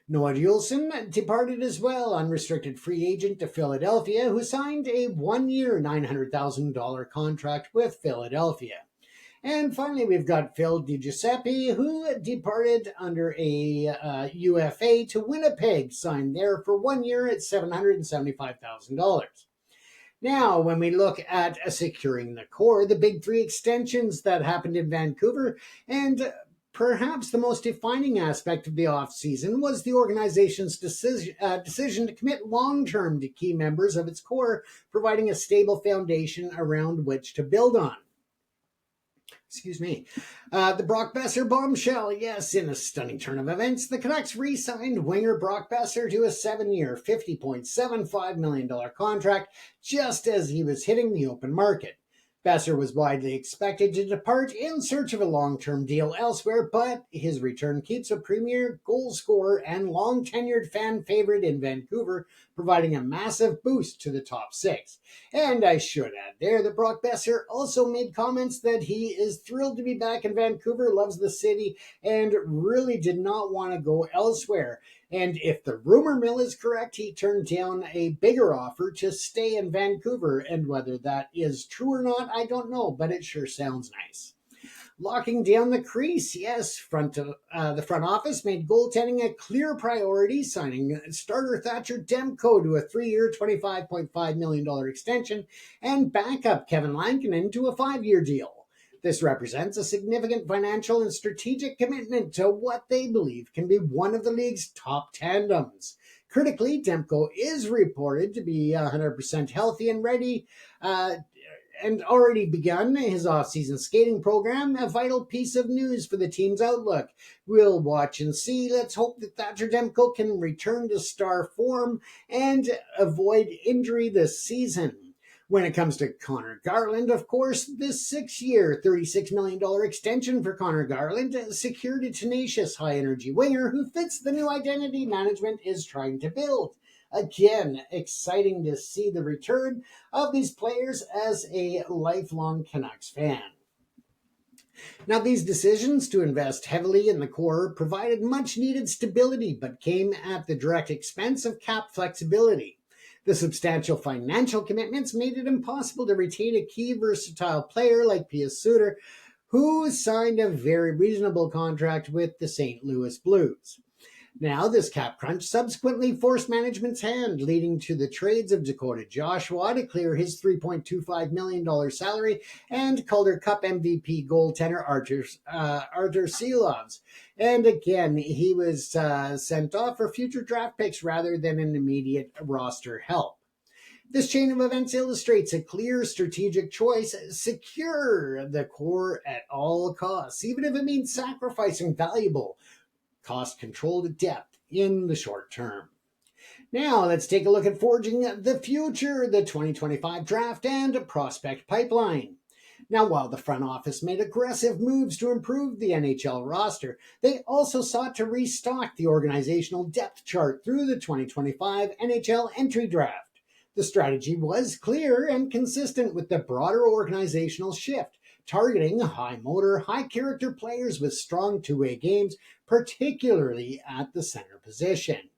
S1: Noah Juleson departed as well, unrestricted free agent to Philadelphia, who signed a 1-year $900,000 contract with Philadelphia. And finally, we've got Phil DiGiuseppe, who departed under a UFA to Winnipeg, signed there for 1 year at $775,000. Now, when we look at securing the core, the big three extensions that happened in Vancouver, and perhaps the most defining aspect of the offseason was the organization's decision to commit long-term to key members of its core, providing a stable foundation around which to build on. The Brock Besser bombshell. Yes, in a stunning turn of events, the Canucks re-signed winger Brock Besser to a 7-year, $50.75 million contract just as he was hitting the open market. Besser was widely expected to depart in search of a long-term deal elsewhere, but his return keeps a premier goal scorer and long-tenured fan favorite in Vancouver, providing a massive boost to the top six. And I should add there that Brock Besser also made comments that he is thrilled to be back in Vancouver, loves the city, and really did not want to go elsewhere. And if the rumor mill is correct, he turned down a bigger offer to stay in Vancouver. And whether that is true or not, I don't know, but it sure sounds nice. Locking down the crease, yes. The front office made goaltending a clear priority, signing starter Thatcher Demko to a 3-year, $25.5 million extension and backup Kevin Lankinen to a 5-year deal. This represents a significant financial and strategic commitment to what they believe can be one of the league's top tandems. Critically, Demko is reported to be 100% healthy and ready and already begun his off-season skating program, a vital piece of news for the team's outlook. We'll watch and see. Let's hope that Thatcher Demko can return to star form and avoid injury this season. When it comes to Connor Garland, of course, this 6-year, $36 million extension for Connor Garland secured a tenacious high-energy winger who fits the new identity management is trying to build. Again, exciting to see the return of these players as a lifelong Canucks fan. Now, these decisions to invest heavily in the core provided much-needed stability, but came at the direct expense of cap flexibility. The substantial financial commitments made it impossible to retain a key versatile player like Pius Suter, who signed a very reasonable contract with the St. Louis Blues. Now, this cap crunch subsequently forced management's hand, leading to the trades of Dakota Joshua to clear his $3.25 million salary and Calder Cup MVP goaltender Artur Silovs. And again, he was sent off for future draft picks rather than an immediate roster help. This chain of events illustrates a clear strategic choice: secure the core at all costs, even if it means sacrificing valuable cost-controlled depth in the short term. Now, let's take a look at forging the future, the 2025 draft and prospect pipeline. Now, while the front office made aggressive moves to improve the NHL roster, they also sought to restock the organizational depth chart through the 2025 NHL entry draft. The strategy was clear and consistent with the broader organizational shift, targeting high motor, high character players with strong two-way games, particularly at the center position.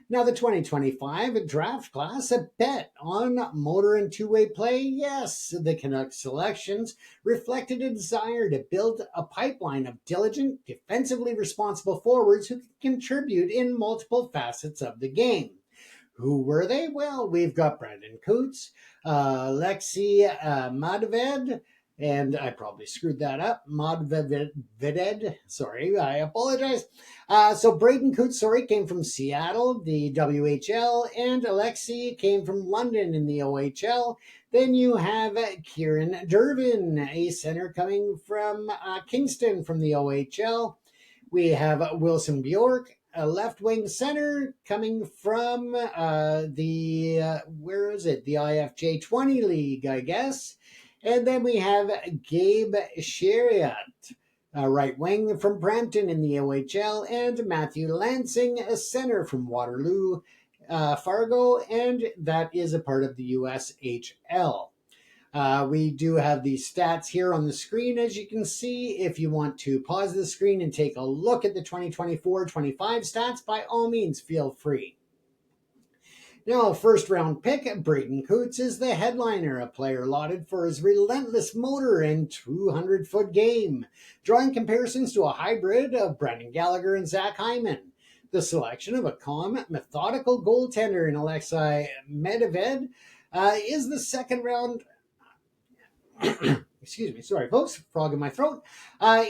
S1: Now, the 2025 draft class, a bet on motor and two-way play. Yes, the Canucks selections reflected a desire to build a pipeline of diligent, defensively responsible forwards who can contribute in multiple facets of the game. Who were they? Well, we've got Brandon Coots, Alexei Madved, and I probably screwed that up. Madved, sorry, I apologize. So Braden Coots, came from Seattle, the WHL, and Alexei came from London in the OHL. Then you have Kieran Durbin, a center coming from Kingston from the OHL. We have Wilson Bjork, a left-wing center coming from the IFJ 20 League, I guess. And then we have Gabe Sheriat, a right wing from Brampton in the OHL, and Matthew Lansing, a center from Waterloo, Fargo, and that is a part of the USHL. We do have the stats here on the screen, as you can see. If you want to pause the screen and take a look at the 2024-25 stats, by all means, feel free. Now, first-round pick, Braden Coots is the headliner, a player lauded for his relentless motor and 200-foot game, drawing comparisons to a hybrid of Brendan Gallagher and Zach Hyman. The selection of a calm, methodical goaltender in Alexei Medved is the second-round excuse me, sorry folks, frog in my throat,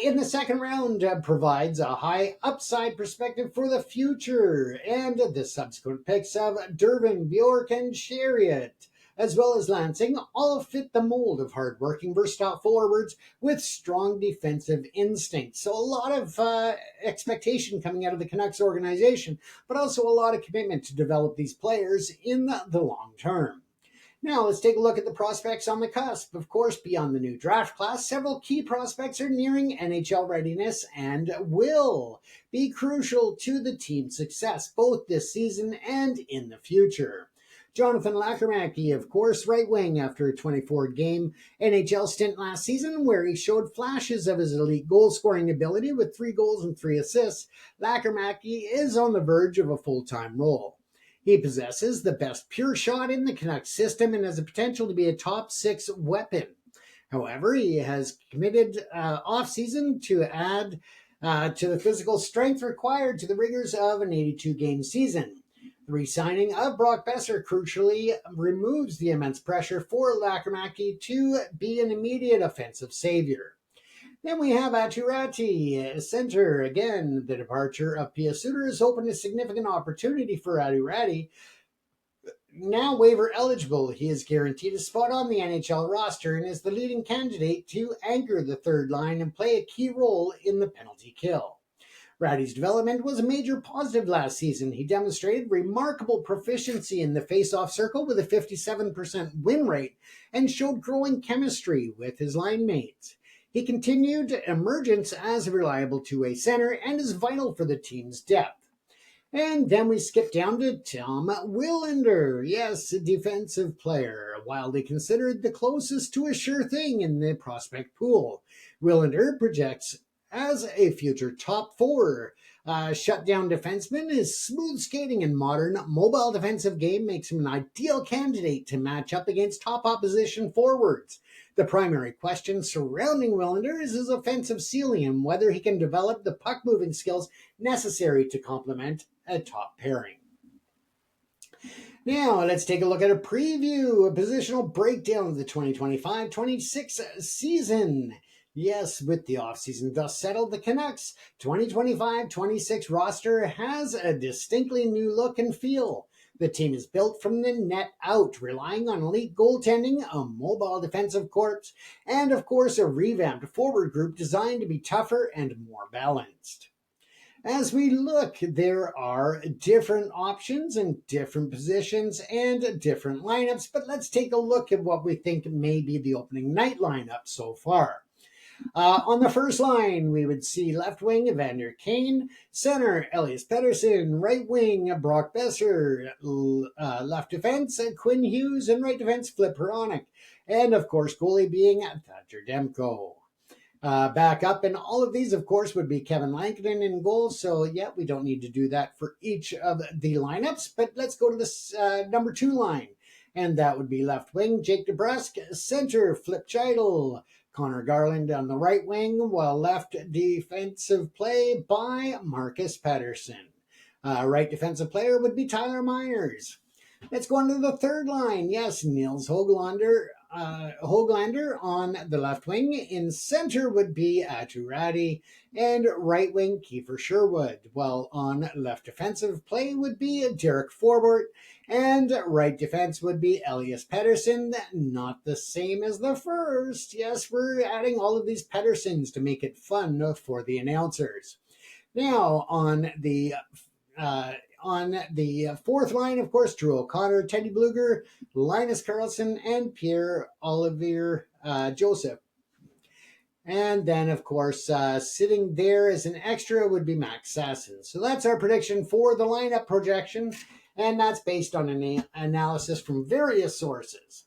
S1: in the second round provides a high upside perspective for the future, and the subsequent picks of Durbin, Bjork, and Sheriat, as well as Lansing, all fit the mold of hard-working, versatile forwards with strong defensive instincts. So a lot of expectation coming out of the Canucks organization, but also a lot of commitment to develop these players in the long term. Now, let's take a look at the prospects on the cusp. Of course, beyond the new draft class, several key prospects are nearing NHL readiness and will be crucial to the team's success both this season and in the future. Jonathan Lakermacki, of course, right wing after a 24-game NHL stint last season where he showed flashes of his elite goal-scoring ability with 3 goals and 3 assists. Lakermacki is on the verge of a full-time role. He possesses the best pure shot in the Canucks system and has the potential to be a top 6 weapon. However, he has committed off-season to add to the physical strength required to the rigors of an 82-game season. The re-signing of Brock Boeser crucially removes the immense pressure for Lakermacki to be an immediate offensive savior. Then we have Aatu Räty, center. Again, the departure of Pia Suter has opened a significant opportunity for Aatu Räty. Now waiver eligible, he is guaranteed a spot on the NHL roster and is the leading candidate to anchor the third line and play a key role in the penalty kill. Räty's development was a major positive last season. He demonstrated remarkable proficiency in the face-off circle with a 57% win rate and showed growing chemistry with his line mates. He continued emergence as a reliable two-way center and is vital for the team's depth. And then we skip down to Tom Willander. Yes, a defensive player, widely considered the closest to a sure thing in the prospect pool. Willander projects as a future top 4 shutdown defenseman. His smooth skating and modern mobile defensive game makes him an ideal candidate to match up against top opposition forwards. The primary question surrounding Willander is his offensive ceiling and whether he can develop the puck-moving skills necessary to complement a top pairing. Now, let's take a look at a preview, a positional breakdown of the 2025-26 season. Yes, with the offseason thus settled, the Canucks' 2025-26 roster has a distinctly new look and feel. The team is built from the net out, relying on elite goaltending, a mobile defensive corps, and of course a revamped forward group designed to be tougher and more balanced. As we look, there are different options and different positions and different lineups, but let's take a look at what we think may be the opening night lineup so far. On the first line, we would see left wing Evander Kane, center Elias Pettersson, right wing Brock Boeser, left defense Quinn Hughes, and right defense Flip Hronek, and of course goalie being Thatcher Demko. Back up in all of these, of course, would be Kevin Lankinen in goal. So, yeah, we don't need to do that for each of the lineups. But let's go to this number 2 line. And that would be left wing Jake DeBrusk, center Flip Scheidel, Connor Garland on the right wing, while left defensive play by Marcus Pettersson. Right defensive player would be Tyler Myers. Let's go on to the third line. Yes, Nils Höglander on the left wing. In center would be Aatu Räty, and right wing Kiefer Sherwood, while on left defensive play would be Derek Forbort, and right defense would be Elias Pettersson, not the same as the first. Yes, we're adding all of these Petterssons to make it fun for the announcers. Now, on the fourth line, of course, Drew O'Connor, Teddy Bluger, Linus Karlsson, and Pierre-Olivier Joseph. And then, of course, sitting there as an extra would be Max Sasson. So that's our prediction for the lineup projection, and that's based on an analysis from various sources.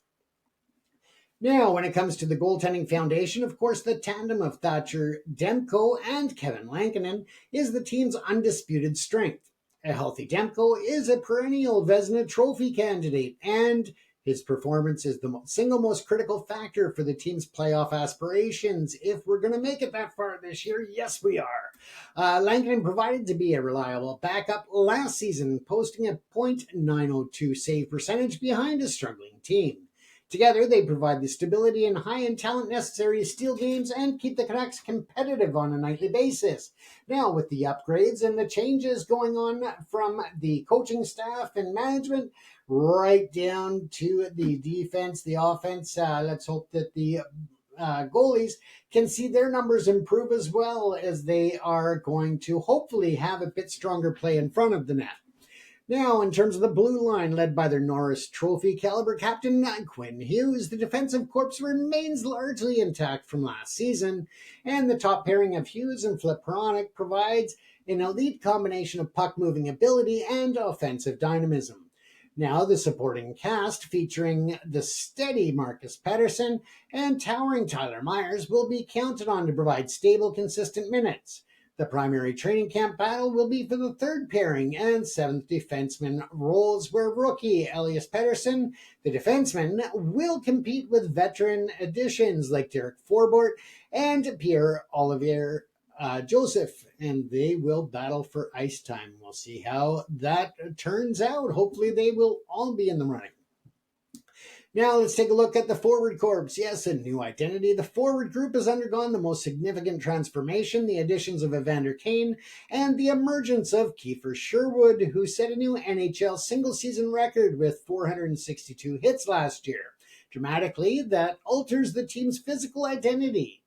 S1: Now, when it comes to the goaltending foundation, of course, the tandem of Thatcher Demko and Kevin Lankinen is the team's undisputed strength. A healthy Demko is a perennial Vezina Trophy candidate, and his performance is the single most critical factor for the team's playoff aspirations. If we're going to make it that far this year, yes, we are. Lankinen provided to be a reliable backup last season, posting a .902 save percentage behind a struggling team. Together, they provide the stability and high-end talent necessary to steal games and keep the Canucks competitive on a nightly basis. Now, with the upgrades and the changes going on from the coaching staff and management, right down to the defense, the offense, let's hope that the goalies can see their numbers improve as well, as they are going to hopefully have a bit stronger play in front of the net. Now, in terms of the blue line, led by their Norris Trophy caliber captain, Quinn Hughes, the defensive corps remains largely intact from last season, and the top pairing of Hughes and Flip Hronek provides an elite combination of puck-moving ability and offensive dynamism. Now, the supporting cast featuring the steady Marcus Pettersson and towering Tyler Myers will be counted on to provide stable, consistent minutes. The primary training camp battle will be for the third pairing and seventh defenseman roles, where rookie Elias Pettersson, the defenseman, will compete with veteran additions like Derek Forbort and Pierre-Olivier Joseph, and they will battle for ice time. We'll see how that turns out. Hopefully, they will all be in the running. Now let's take a look at the forward corps. Yes, a new identity. The forward group has undergone the most significant transformation, the additions of Evander Kane and the emergence of Kiefer Sherwood, who set a new NHL single-season record with 462 hits last year. Dramatically, that alters the team's physical identity.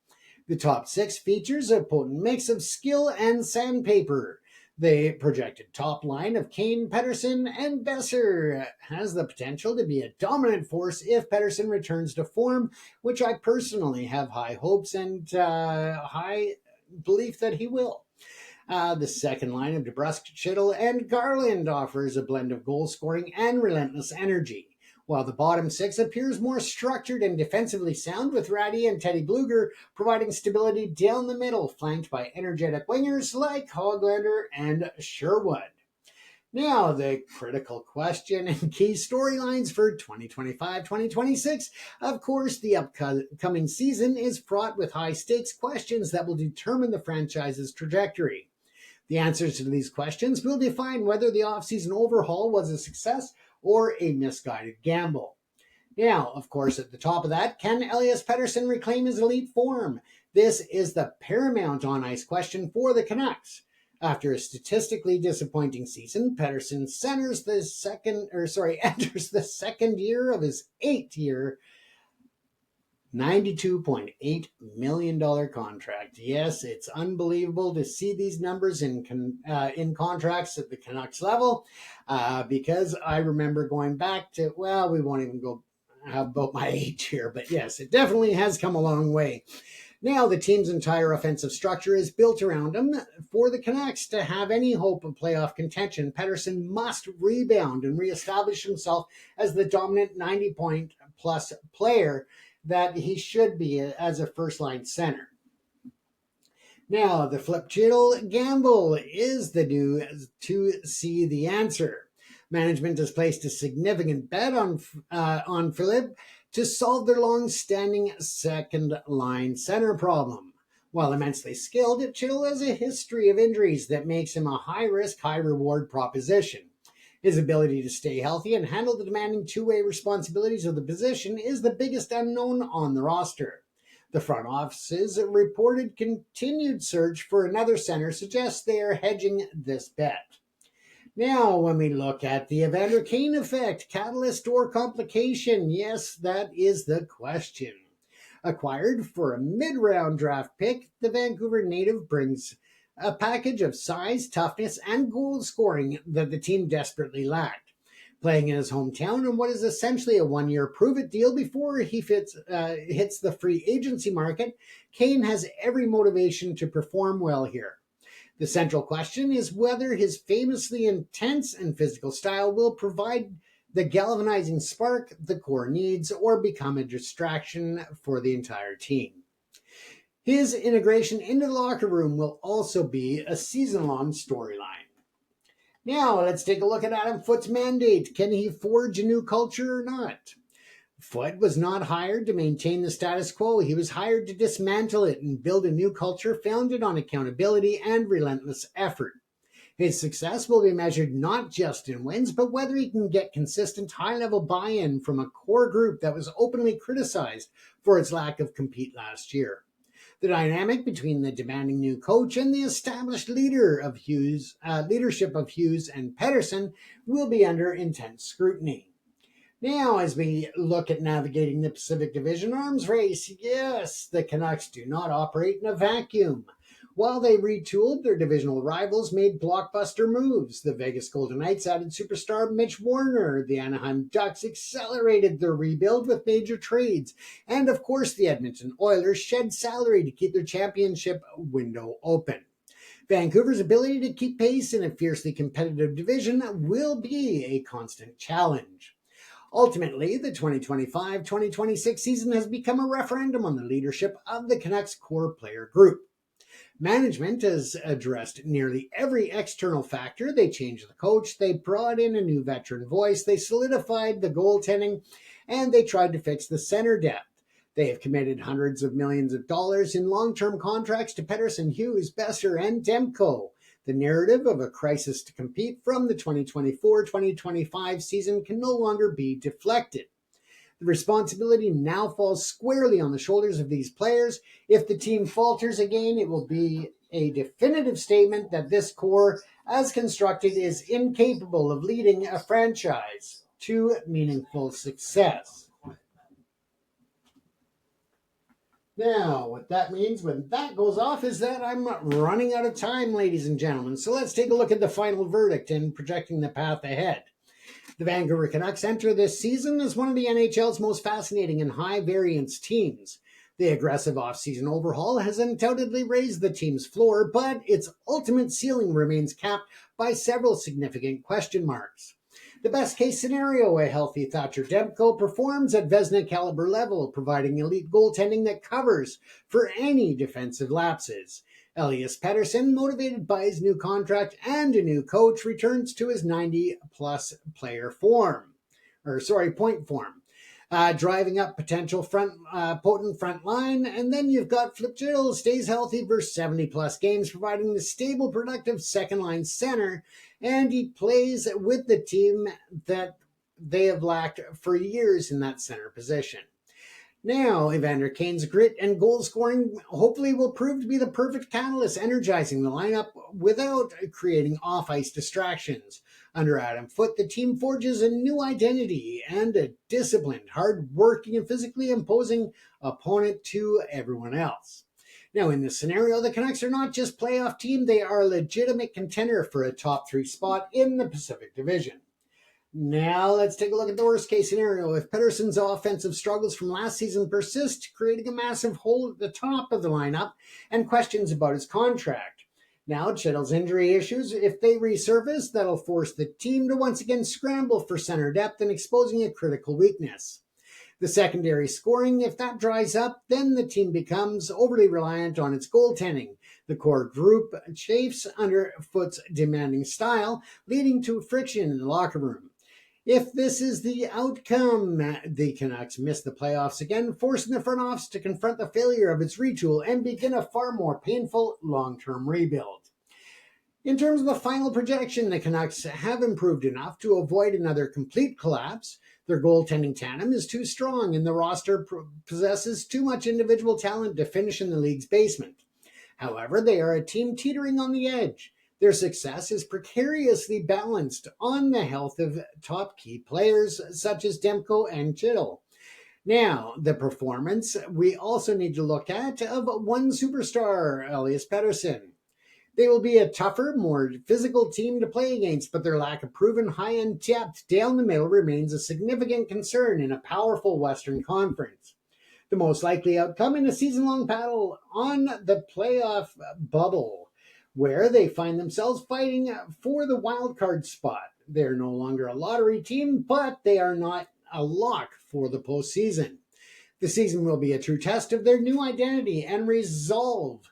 S1: The top six features a potent mix of skill and sandpaper. The projected top line of Kane, Pettersson, and Besser has the potential to be a dominant force if Pettersson returns to form, which I personally have high hopes and high belief that he will. The second line of DeBrusk, Chittle, and Garland offers a blend of goal scoring and relentless energy, while the bottom six appears more structured and defensively sound, with Ratty and Teddy Bluger providing stability down the middle, flanked by energetic wingers like Hoglander and Sherwood. Now, the critical question and key storylines for 2025-2026. Of course, the upcoming season is fraught with high-stakes questions that will determine the franchise's trajectory. The answers to these questions will define whether the offseason overhaul was a success or a misguided gamble. Now, of course, at the top of that, can Elias Pettersson reclaim his elite form? This is the paramount on-ice question for the Canucks. After a statistically disappointing season, Pettersson enters the second year of his 8-year, $92.8 million contract. Yes, it's unbelievable to see these numbers in contracts at the Canucks level, because I remember going back to, well, we won't even go about my age here, but yes, it definitely has come a long way. Now, the team's entire offensive structure is built around him. For the Canucks to have any hope of playoff contention, Pettersson must rebound and reestablish himself as the dominant 90-point-plus player that he should be as a first-line center. Now, the Flip Chittle gamble is the new to see the answer. Management has placed a significant bet on Philip to solve their long-standing second-line center problem. While immensely skilled, Chittle has a history of injuries that makes him a high-risk, high-reward proposition. His ability to stay healthy and handle the demanding two-way responsibilities of the position is the biggest unknown on the roster. The front office's reported continued search for another center suggests they are hedging this bet. Now, when we look at the Evander Kane effect, catalyst or complication, yes, that is the question. Acquired for a mid-round draft pick, the Vancouver native brings a package of size, toughness, and goal scoring that the team desperately lacked. Playing in his hometown on what is essentially a one-year prove-it deal before he hits the free agency market, Kane has every motivation to perform well here. The central question is whether his famously intense and physical style will provide the galvanizing spark the core needs or become a distraction for the entire team. His integration into the locker room will also be a season-long storyline. Now, let's take a look at Adam Foote's mandate. Can he forge a new culture or not? Foote was not hired to maintain the status quo. He was hired to dismantle it and build a new culture founded on accountability and relentless effort. His success will be measured not just in wins, but whether he can get consistent high-level buy-in from a core group that was openly criticized for its lack of compete last year. The dynamic between the demanding new coach and the established leadership of Hughes and Pettersson will be under intense scrutiny. Now, as we look at navigating the Pacific Division arms race, yes, the Canucks do not operate in a vacuum. While they retooled, their divisional rivals made blockbuster moves. The Vegas Golden Knights added superstar Mitch Marner. The Anaheim Ducks accelerated their rebuild with major trades. And of course, the Edmonton Oilers shed salary to keep their championship window open. Vancouver's ability to keep pace in a fiercely competitive division will be a constant challenge. Ultimately, the 2025-2026 season has become a referendum on the leadership of the Canucks core player group. Management has addressed nearly every external factor. They changed the coach, they brought in a new veteran voice, they solidified the goaltending, and they tried to fix the center depth. They have committed hundreds of millions of dollars in long-term contracts to Pettersson, Hughes, Besser, and Demko. The narrative of a crisis to compete from the 2024-2025 season can no longer be deflected. The responsibility now falls squarely on the shoulders of these players. If the team falters again, it will be a definitive statement that this core, as constructed, is incapable of leading a franchise to meaningful success. Now, what that means when that goes off is that I'm running out of time, ladies and gentlemen. So let's take a look at the final verdict and projecting the path ahead. The Vancouver Canucks enter this season as one of the NHL's most fascinating and high-variance teams. The aggressive offseason overhaul has undoubtedly raised the team's floor, but its ultimate ceiling remains capped by several significant question marks. The best-case scenario, a healthy Thatcher Demko performs at Vezina-caliber level, providing elite goaltending that covers for any defensive lapses. Elias Pettersson, motivated by his new contract and a new coach, returns to his 90-plus point form, driving up potential potent front line. And then you've got Flip Gill stays healthy for 70-plus games, providing the stable, productive second-line center, and he plays with the team that they have lacked for years in that center position. Now, Evander Kane's grit and goal scoring hopefully will prove to be the perfect catalyst, energizing the lineup without creating off-ice distractions. Under Adam Foote, the team forges a new identity and a disciplined, hard-working, and physically imposing opponent to everyone else. Now, in this scenario, the Canucks are not just playoff team, they are a legitimate contender for a top 3 spot in the Pacific Division. Now let's take a look at the worst case scenario. If Pettersson's offensive struggles from last season persist, creating a massive hole at the top of the lineup and questions about his contract. Now Chettle's injury issues, if they resurface, that'll force the team to once again scramble for center depth and exposing a critical weakness. The secondary scoring, if that dries up, then the team becomes overly reliant on its goaltending. The core group chafes under Foote's demanding style, leading to friction in the locker room. If this is the outcome, the Canucks miss the playoffs again, forcing the front office to confront the failure of its retool and begin a far more painful long-term rebuild. In terms of the final projection, the Canucks have improved enough to avoid another complete collapse. Their goaltending tandem is too strong, and the roster possesses too much individual talent to finish in the league's basement. However, they are a team teetering on the edge. Their success is precariously balanced on the health of top key players such as Demko and Chittle. Now, the performance we also need to look at of one superstar, Elias Pettersson. They will be a tougher, more physical team to play against, but their lack of proven high-end depth down the middle remains a significant concern in a powerful Western Conference. The most likely outcome in a season-long battle on the playoff bubble, where they find themselves fighting for the wild card spot. They're no longer a lottery team, but they are not a lock for the postseason. The season will be a true test of their new identity and resolve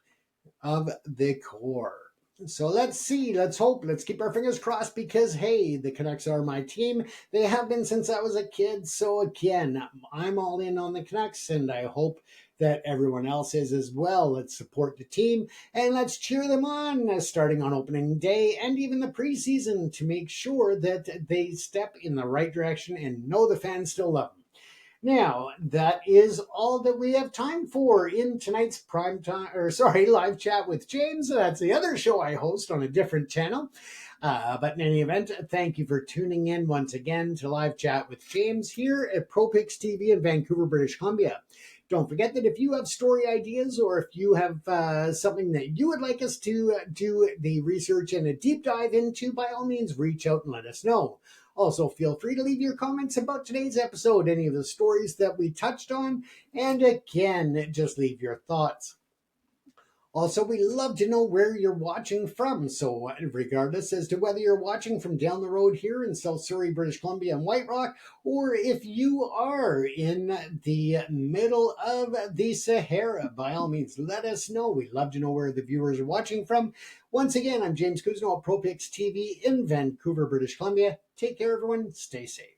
S1: of the core. So let's see, let's hope, let's keep our fingers crossed because, hey, the Canucks are my team. They have been since I was a kid. So again, I'm all in on the Canucks and I hope that everyone else is as well. Let's support the team and let's cheer them on starting on opening day and even the preseason to make sure that they step in the right direction and know the fans still love them. Now, that is all that we have time for in tonight's live chat with James. That's the other show I host on a different channel. But in any event, thank you for tuning in once again to Live Chat with James here at ProPix TV in Vancouver, British Columbia. Don't forget that if you have story ideas or if you have something that you would like us to do the research and a deep dive into, by all means, reach out and let us know. Also, feel free to leave your comments about today's episode, any of the stories that we touched on, and again, just leave your thoughts. Also, we love to know where you're watching from. So, regardless as to whether you're watching from down the road here in South Surrey, British Columbia, and White Rock, or if you are in the middle of the Sahara, by all means, let us know. We'd love to know where the viewers are watching from. Once again, I'm James Kuzno of ProPix TV in Vancouver, British Columbia. Take care, everyone. Stay safe.